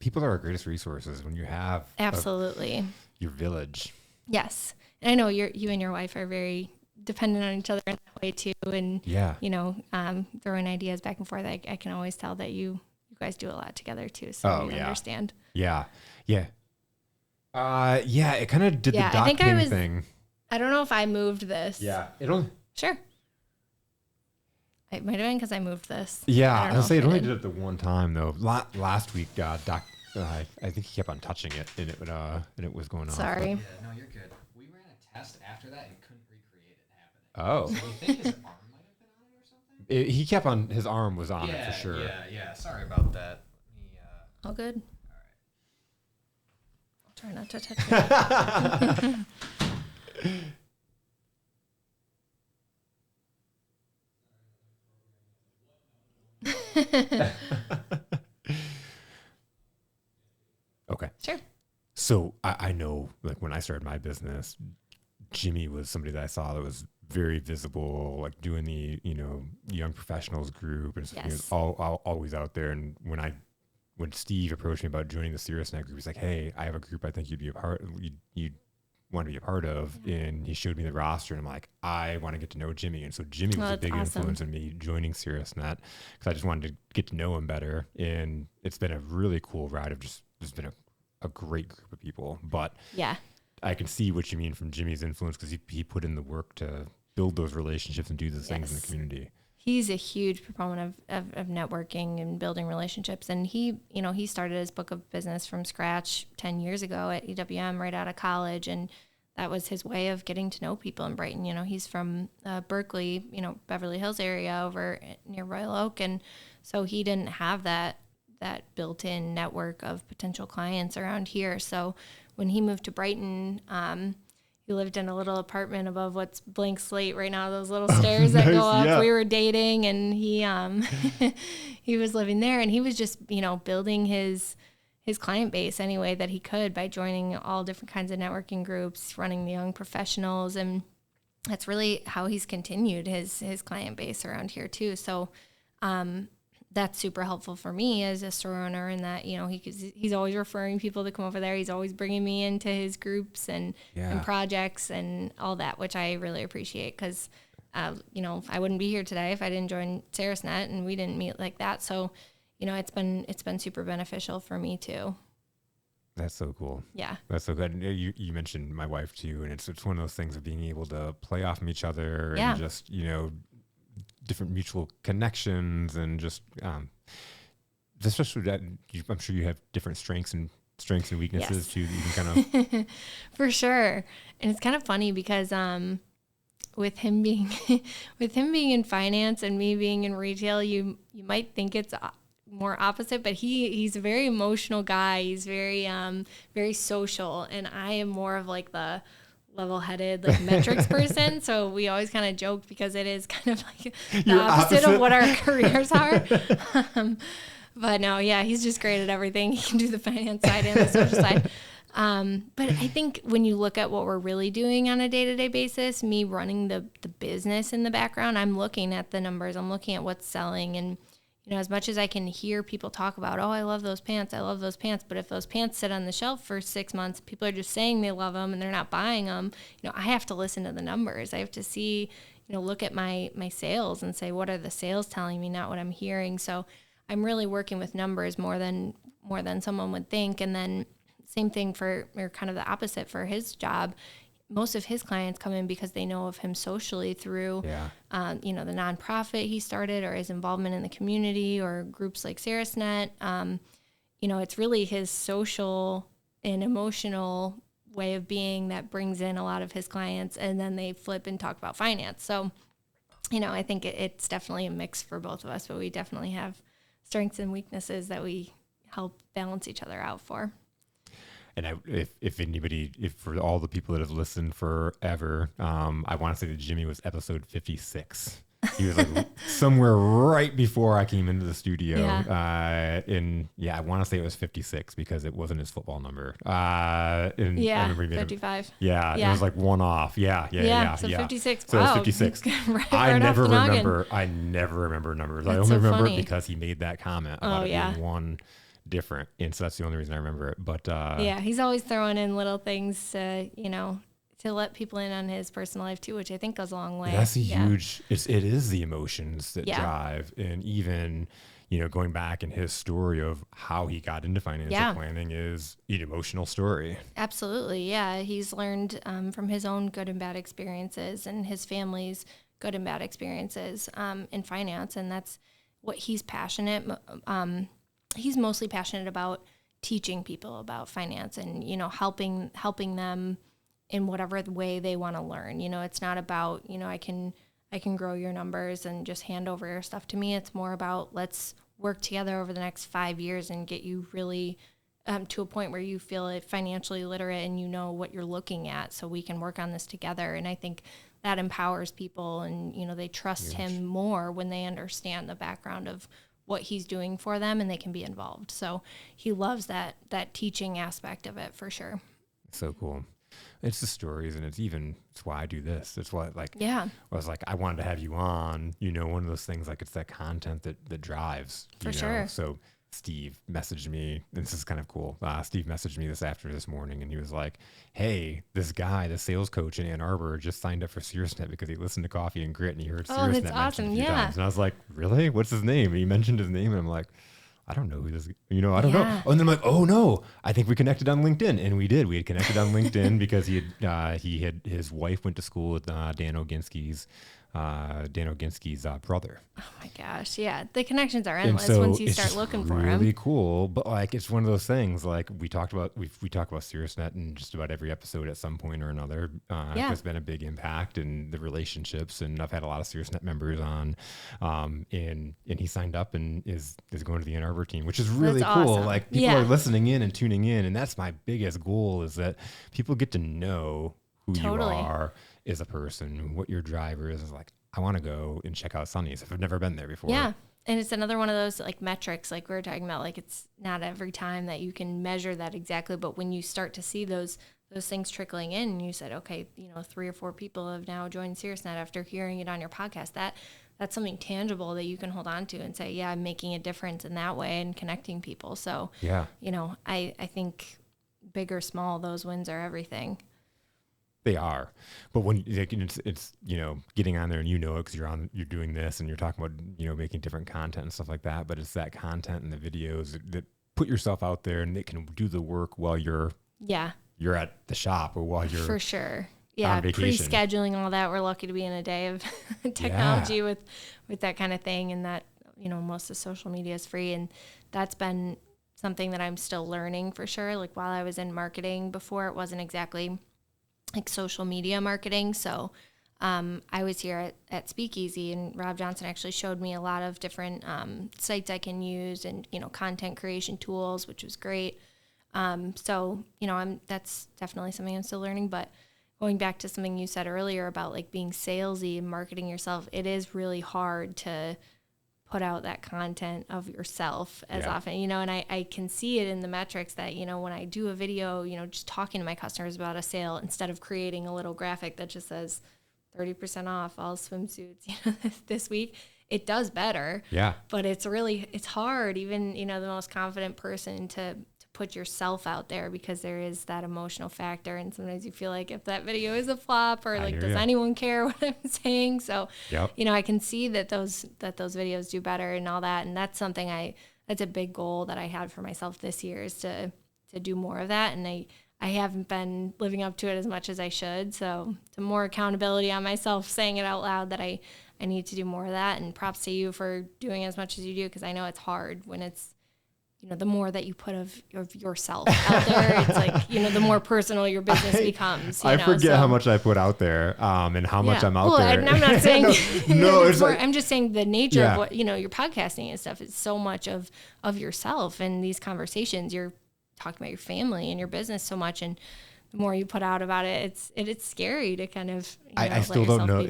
People are our greatest resources when you have absolutely your village. Yes. And I know you and your wife are very dependent on each other in that way too. And, throwing ideas back and forth. I can always tell that you guys do a lot together too. So I understand. Yeah. Yeah. It kind of did the Doc King thing. I don't know if I moved this. Yeah. Sure. It might have been because I moved this. Yeah, I was say it only did it the one time though. Last week, Doc, I think he kept on touching it, and it was going on. Sorry. Yeah, no, you're good. We ran a test after that and couldn't recreate it happening. Oh. So we think his arm might have been on it or something. He kept on. His arm was on it for sure. Yeah. Sorry about that. All good. All right. I'll try not to touch it. Okay. Sure. So I know, like when I started my business, Jimmy was somebody that I saw that was very visible, like doing the young professionals group, and yes. He was always out there. And when Steve approached me about joining the Sarasnet group, he's like, "Hey, I have a group I think you'd want to be a part of," and he showed me the roster, and I'm like, I want to get to know Jimmy. And so Jimmy was a big influence in me joining Sarasnet because I just wanted to get to know him better. And it's been a really cool ride of there's been a great group of people. But yeah, I can see what you mean from Jimmy's influence because he put in the work to build those relationships and do those things in the community. He's a huge proponent of networking and building relationships. And he started his book of business from scratch 10 years ago at EWM right out of college. And that was his way of getting to know people in Brighton. He's from Berkeley, Beverly Hills area over near Royal Oak. And so he didn't have that that built-in network of potential clients around here. So when he moved to Brighton, he lived in a little apartment above what's blank slate right now, those little stairs that go up. Yeah. We were dating, and he he was living there, and he was just, building his client base any way that he could by joining all different kinds of networking groups, running the young professionals, and that's really how he's continued his client base around here too. So that's super helpful for me as a store owner, in that, he's always referring people to come over there. He's always bringing me into his groups and projects and all that, which I really appreciate, because, I wouldn't be here today if I didn't join Sarasnet, and we didn't meet like that. So, it's been super beneficial for me too. That's so cool. Yeah. That's so good. And you mentioned my wife too, and it's one of those things of being able to play off from each other and just, different mutual connections, and just especially that I'm sure you have different strengths and weaknesses too, that you can kind of for sure. And it's kind of funny because with him being in finance and me being in retail, you might think it's more opposite, but he's a very emotional guy. He's very very social, and I am more of like the level-headed, like, metrics person. So we always kind of joke, because it is kind of like the opposite of what our careers are. But no, yeah, he's just great at everything. He can do the finance side and the social side. But I think when you look at what we're really doing on a day-to-day basis, me running the business in the background, I'm looking at the numbers. I'm looking at what's selling. And, as much as I can hear people talk about, oh, I love those pants, but if those pants sit on the shelf for 6 months, people are just saying they love them and they're not buying them, I have to listen to the numbers. I have to see, look at my sales and say, what are the sales telling me, not what I'm hearing. So I'm really working with numbers more than someone would think. And then same thing or kind of the opposite for his job. Most of his clients come in because they know of him socially through, the nonprofit he started, or his involvement in the community, or groups like Sarasnet. It's really his social and emotional way of being that brings in a lot of his clients, and then they flip and talk about finance. So, I think it's definitely a mix for both of us, but we definitely have strengths and weaknesses that we help balance each other out for. And if for all the people that have listened forever, I want to say that Jimmy was episode 56. He was like somewhere right before I came into the studio. I want to say it was 56, because it wasn't his football number. I remember 55. It was like one off. So 56. So wow. it was 56. right I never remember remember numbers. That's I only so remember funny. it because he made that comment about it being one different, and so that's the only reason I remember it. But he's always throwing in little things to let people in on his personal life too, which I think goes a long way. That's a huge. It is the emotions that drive, and even going back in his story of how he got into financial planning is an emotional story. Absolutely, yeah. He's learned from his own good and bad experiences, and his family's good and bad experiences in finance, and that's what he's passionate. He's mostly passionate about teaching people about finance and, helping them in whatever way they want to learn. It's not about, I can grow your numbers and just hand over your stuff to me. It's more about, let's work together over the next 5 years and get you really to a point where you feel financially literate and you know what you're looking at, so we can work on this together. And I think that empowers people, and, they trust him more when they understand the background of what he's doing for them, and they can be involved. So he loves that teaching aspect of it, for sure. So cool. It's the stories, and it's why I do this. It's why, I was like, I wanted to have you on, one of those things, like, it's that content that drives. For sure. So Steve messaged me, and this is kind of cool. Steve messaged me this morning, and he was like, hey, this guy, the sales coach in Ann Arbor, just signed up for Sarasnet because he listened to Coffee and Grit, and he heard Sarasnet that's awesome. mentioned a few times. And I was like, really? What's his name? And he mentioned his name, and I'm like, I don't know who this, I don't know. Oh, and then I'm like, oh no, I think we connected on LinkedIn, and we did. We had connected on LinkedIn because his wife went to school with Dan Oginski's Dan Oginski's brother. Oh my gosh. Yeah. The connections are And endless so once you it's start just looking for really them. cool, but like it's one of those things. Like we talk about SiriusNet in just about every episode at some point or another. Yeah. There's been a big impact in the relationships, and I've had a lot of SiriusNet members on, and he signed up and is going to the Ann Arbor team, which is really That's cool. awesome. Like people are listening in and tuning in, and that's my biggest goal is that people get to know who Totally. you are as a person, what your driver is. Like I want to go and check out Sonny's if I've never been there before. Yeah. And it's another one of those like metrics, like we were talking about, like it's not every time that you can measure that exactly, but when you start to see those things trickling in and you said, okay, 3 or 4 people have now joined SiriusNet after hearing it on your podcast, that's something tangible that you can hold on to and say, yeah, I'm making a difference in that way and connecting people. So, Yeah. I think big or small, those wins are everything. They are, but when it's getting on there and it because you're doing this and you're talking about making different content and stuff like that. But it's that content and the videos that put yourself out there and they can do the work while you're at the shop or while you're for sure. Yeah, on vacation. Pre-scheduling all that. We're lucky to be in a day of technology with that kind of thing, and that most of social media is free, and that's been something that I'm still learning for sure. Like while I was in marketing before, it wasn't exactly like social media marketing. So I was here at Speakeasy, and Rob Johnson actually showed me a lot of different sites I can use and, content creation tools, which was great. So, that's definitely something I'm still learning. But going back to something you said earlier about like being salesy and marketing yourself, it is really hard to put out that content of yourself as often, and I can see it in the metrics that, when I do a video, just talking to my customers about a sale, instead of creating a little graphic that just says 30% off all swimsuits, this week, it does better. Yeah. But it's hard, even, the most confident person to put yourself out there, because there is that emotional factor. And sometimes you feel like if that video is a flop, or like, does anyone care what I'm saying? So, I can see that those videos do better and all that. And that's something that's a big goal that I had for myself this year, is to do more of that. And I haven't been living up to it as much as I should. So some more accountability on myself, saying it out loud that I need to do more of that. And props to you for doing as much as you do, because I know it's hard when it's, the more that you put of yourself out there, it's like, the more personal your business becomes. I forget how much I put out there and how much I'm out there. And I'm not saying, no, it's like, I'm just saying the nature of what, your podcasting and stuff is so much of yourself, and these conversations, you're talking about your family and your business so much. And the more you put out about it, it's scary to kind of, I still don't know.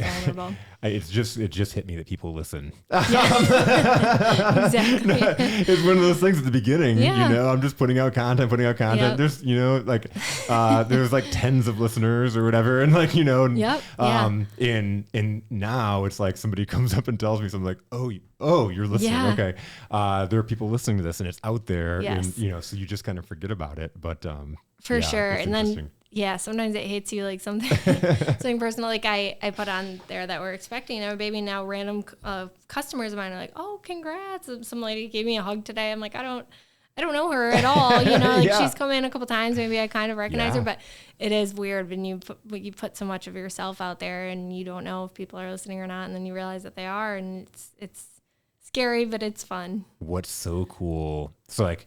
It just hit me that people listen. Yeah. Exactly. It's one of those things at the beginning, I'm just putting out content. Yep. There's, there's like tens of listeners or whatever. And like, and now it's like somebody comes up and tells me something like, oh, you're listening. Yeah. Okay. There are people listening to this and it's out there. Yes. And, so you just kind of forget about it. But, for sure. And then, sometimes it hits you like something personal. Like I put on there that we're expecting a baby. Now random customers of mine are like, oh, congrats. Some lady gave me a hug today. I'm like, I don't know her at all. She's come in a couple times. Maybe I kind of recognize her, but it is weird when you put so much of yourself out there and you don't know if people are listening or not. And then you realize that they are, and it's scary, but it's fun. What's so cool. So like,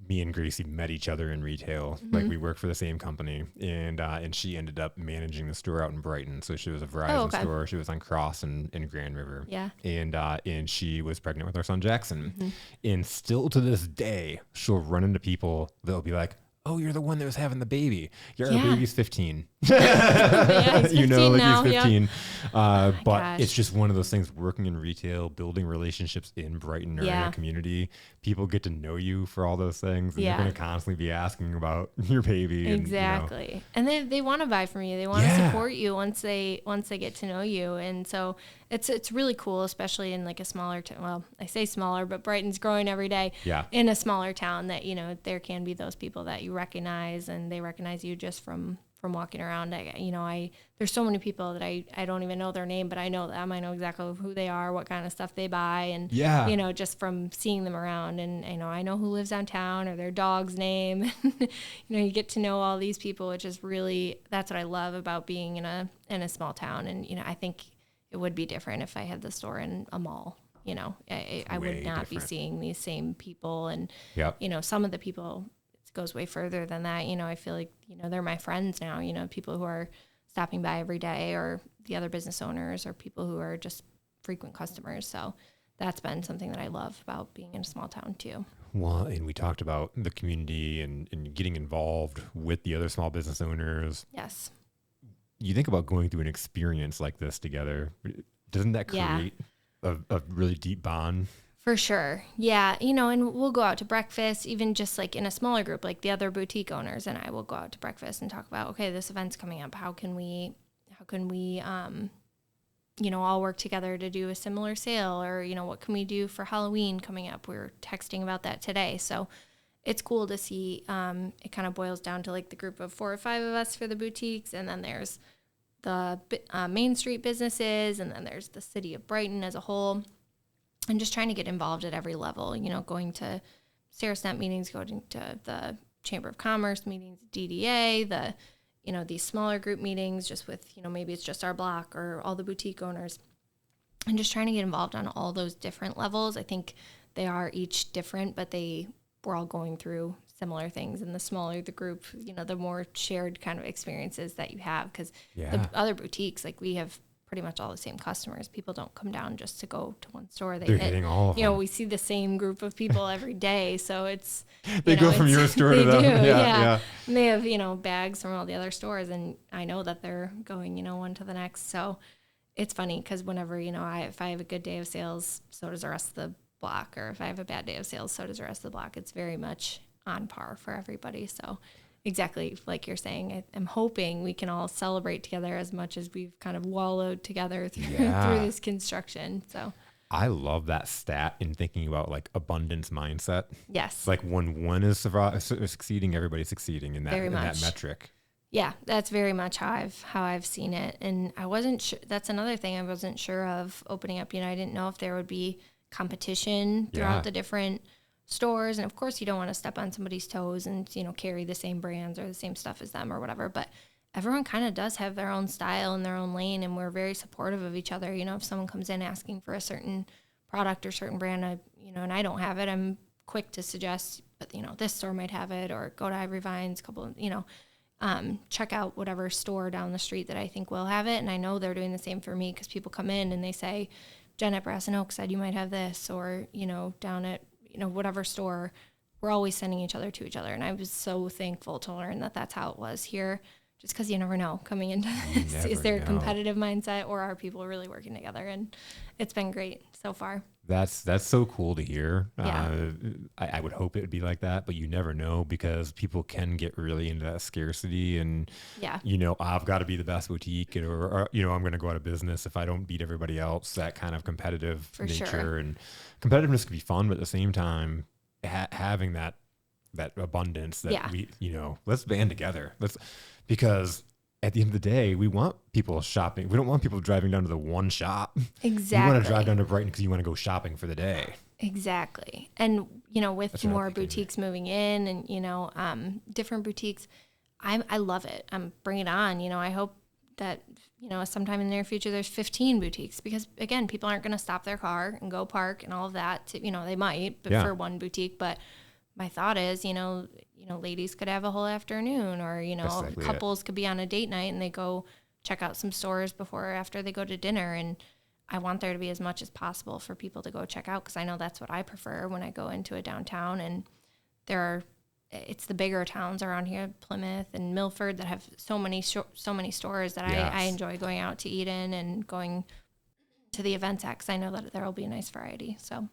me and Gracie met each other in retail. Like we work for the same company, and she ended up managing the store out in Brighton. So she was a Verizon store. She was on Cross and Grand River. Yeah. And she was pregnant with our son Jackson. And still to this day, she'll run into people that'll be like, oh, you're the one that was having the baby. Our baby's 15. He's 15 now. He's 15. But gosh. It's just one of those things, working in retail, building relationships in Brighton or in a community. People get to know you for all those things. And they're going to constantly be asking about your baby. Exactly. And they want to buy from you. They want to support you once they get to know you. And so it's really cool, especially in like a smaller town. Well, I say smaller, but Brighton's growing every day. Yeah. In a smaller town, that, there can be those people that you recognize, and they recognize you just from walking around. There's so many people that I don't even know their name, but I know them. I know exactly who they are, what kind of stuff they buy, and just from seeing them around. And I know who lives downtown or their dog's name. You get to know all these people, which is really, that's what I love about being in a small town. And I think it would be different if I had the store in a mall. You know, I would Way not be different. seeing these same people. And, Yep. you know, some of the people, it goes way further than that. You know, I feel like, you know, they're my friends now, you know, people who are stopping by every day, or the other business owners, or people who are just frequent customers. So that's been something that I love about being in a small town too. Well, and we talked about the community and getting involved with the other small business owners. Yes. You think about going through an experience like this together. Doesn't that Yeah. create a really deep bond? For sure. Yeah. You know, and we'll go out to breakfast, even just like in a smaller group, like the other boutique owners and I will go out to breakfast and talk about, okay, this event's coming up. How can we, you know, all work together to do a similar sale, or, you know, what can we do for Halloween coming up? We were texting about that today. So it's cool to see. It kind of boils down to like the group of 4 or 5 of us for the boutiques. And then there's the Main Street businesses, and then there's the city of Brighton as a whole, and just trying to get involved at every level, you know, going to Sarasnet meetings, going to the Chamber of Commerce meetings, DDA, you know, these smaller group meetings just with, you know, maybe it's just our block or all the boutique owners, and just trying to get involved on all those different levels. I think they are each different, but we're all going through similar things. And the smaller the group, you know, the more shared kind of experiences that you have. Because the other boutiques, like we have pretty much all the same customers. People don't come down just to go to one store. They're hitting all of you know, them. we see the same group of people every day. So it's, They go from your store to them. do, Yeah. And they have, you know, bags from all the other stores, and I know that they're going, you know, one to the next. So it's funny because whenever, you know, if I have a good day of sales, so does the rest of the block. Or if I have a bad day of sales, so does the rest of the block. It's very much on par for everybody. So exactly like you're saying, I'm hoping we can all celebrate together as much as we've kind of wallowed together through this construction. So I love that stat in thinking about like abundance mindset. yes. Like when one is succeeding, everybody's succeeding in that, Very in that much. metric. Yeah, that's very much how I've seen it. And I wasn't sure, that's another thing I wasn't sure of opening up. You know, I didn't know if there would be competition throughout the different stores. And of course you don't want to step on somebody's toes and, you know, carry the same brands or the same stuff as them or whatever, but everyone kind of does have their own style and their own lane, and we're very supportive of each other. You know, if someone comes in asking for a certain product or certain brand, you know, and I don't have it, I'm quick to suggest, but you know, this store might have it, or go to Ivory Vines, you know, check out whatever store down the street that I think will have it. And I know they're doing the same for me, because people come in and they say, Jen at Brass and Oak said you might have this, or, you know, down at, you know, whatever store. We're always sending each other to each other. And I was so thankful to learn that that's how it was here, just because you never know coming into this. Is there a competitive mindset, or are people really working together? And it's been great so far. That's so cool to hear. Yeah. I would hope it would be like that, but you never know, because people can get really into that scarcity and, Yeah. you know, I've got to be the best boutique, or you know, I'm going to go out of business if I don't beat everybody else. That kind of competitive For nature. sure. And competitiveness can be fun, but at the same time, having that abundance that we, you know, let's band together. Because at the end of the day, we want people shopping. We don't want people driving down to the one shop. Exactly. You want to drive down to Brighton because you want to go shopping for the day. Exactly. And, you know, with That's what I'm more thinking. boutiques moving in and, you know, different boutiques, I love it. Bring it on. You know, I hope that, you know, sometime in the near future, there's 15 boutiques, because again, people aren't going to stop their car and go park and all of that. You know, they might, but for one boutique. But my thought is, you know, ladies could have a whole afternoon, or, you know, Exactly couples could be on a date night and they go check out some stores before or after they go to dinner. And I want there to be as much as possible for people to go check out, because I know that's what I prefer when I go into a downtown. And it's the bigger towns around here, Plymouth and Milford, that have so many stores that I enjoy going out to eat in and going to the events at, because I know that there will be a nice variety. So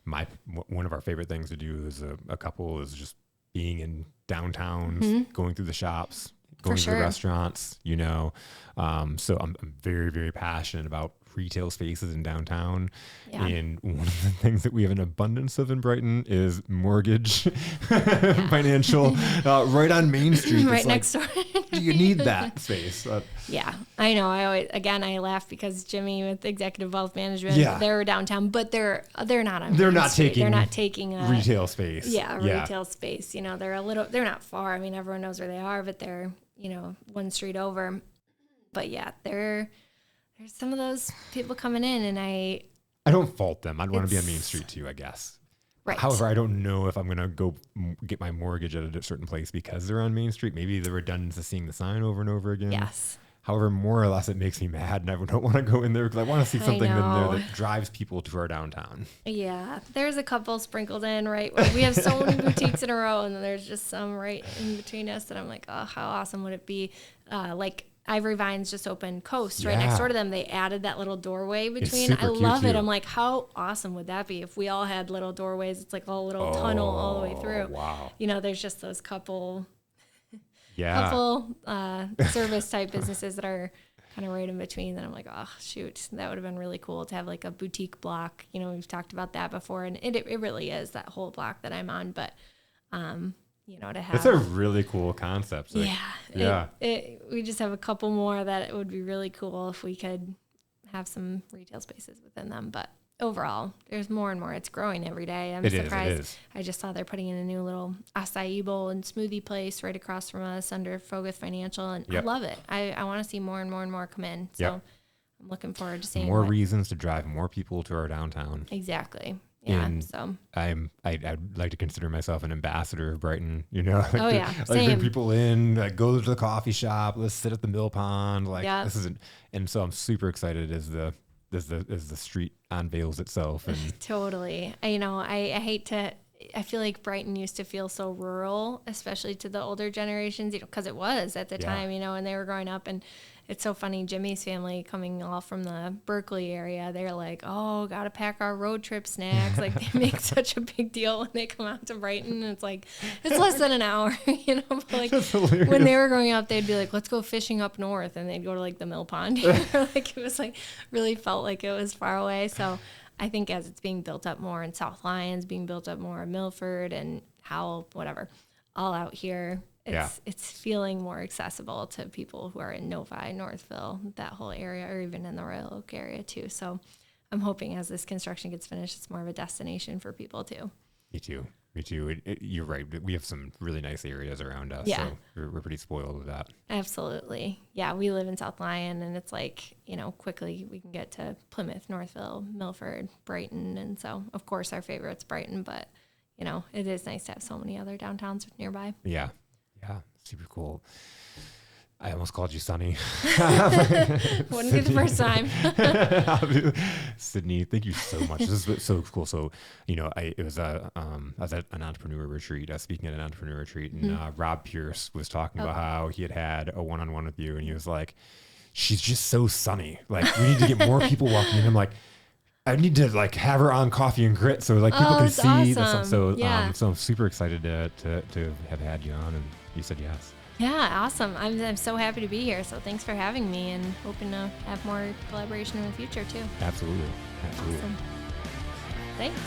One of our favorite things to do as a couple is just being in downtowns, going through the shops, going to the restaurants, you know. So I'm very, very passionate about retail spaces in downtown. Yeah. And one of the things that we have an abundance of in Brighton is mortgage financial, right on Main Street. Right next door. You need that space. Yeah, I know. I laugh because Jimmy with Executive Wealth Management, they're downtown, but they're not on. They're Main not Street. taking. They're not taking a retail space. Retail space. You know, they're not far. I mean, everyone knows where they are, but they're, you know, one street over. But yeah, they're there's some of those people coming in, and I don't fault them. I'd want to be on Main Street too, I guess. Right. However, I don't know if I'm going to go get my mortgage at a certain place because they're on Main Street. Maybe the redundancy of seeing the sign over and over again. Yes. However, more or less, it makes me mad, and I don't want to go in there because I want to see something in there that drives people to our downtown. Yeah, there's a couple sprinkled in, right? We have so many boutiques in a row, and then there's just some right in between us that I'm like, oh, how awesome would it be? Like Ivory Vines just opened Coast right next door to them. They added that little doorway between. I love it. I'm like, how awesome would that be if we all had little doorways? It's like a little tunnel all the way through. Wow. There's just those couple service type businesses that are kind of right in between. Then I'm like, oh shoot, that would have been really cool to have like a boutique block. We've talked about that before, and it really is that whole block that I'm on. But to have, it's a really cool concept. We just have a couple more that it would be really cool if we could have some retail spaces within them. But overall, there's more and more. It's growing every day. I'm surprised. It is. I just saw they're putting in a new little acai bowl and smoothie place right across from us under Foguth Financial, and I love it. I want to see more and more and more come in. So I'm looking forward to seeing more reasons to drive more people to our downtown. Exactly. Yeah. And so I'd like to consider myself an ambassador of Brighton. Same. Bring people in, go to the coffee shop, let's sit at the mill pond. This isn't, and so I'm super excited as the street unveils itself. And totally. I hate to. I feel like Brighton used to feel so rural, especially to the older generations, because it was at the time, and they were growing up. And it's so funny, Jimmy's family coming all from the Berkeley area, they're like, oh, got to pack our road trip snacks. Like, they make such a big deal when they come out to Brighton. And it's like, it's less than an hour, But like, when they were growing up, they'd be like, let's go fishing up north. And they'd go to like the mill pond. Like, it was like, really felt like it was far away. So I think as it's being built up more in South Lyons, being built up more in Milford and Howell, whatever, all out here, it's feeling more accessible to people who are in Novi, Northville, that whole area, or even in the Royal Oak area too. So I'm hoping as this construction gets finished, it's more of a destination for people too. Me too. You're right. We have some really nice areas around us. Yeah. So we're pretty spoiled with that. Absolutely. Yeah. We live in South Lyon, and it's like, quickly we can get to Plymouth, Northville, Milford, Brighton. And so, of course, our favorite's Brighton, but, it is nice to have so many other downtowns nearby. Yeah. Yeah. Super cool. I almost called you Sunny. Wouldn't be the first time. Sydney, thank you so much. This is so cool. So, I was at an entrepreneur retreat, speaking at an entrepreneur retreat, and Rob Pierce was talking about how he had a one-on-one with you, and he was like, she's just so sunny. Like, we need to get more people walking in. I'm like, I need to have her on Coffee and Grit so people can see awesome. this. So, so I'm super excited to have had you on, and you said yes. Yeah, awesome. I'm so happy to be here. So thanks for having me, and hoping to have more collaboration in the future too. Absolutely. Awesome. Thanks.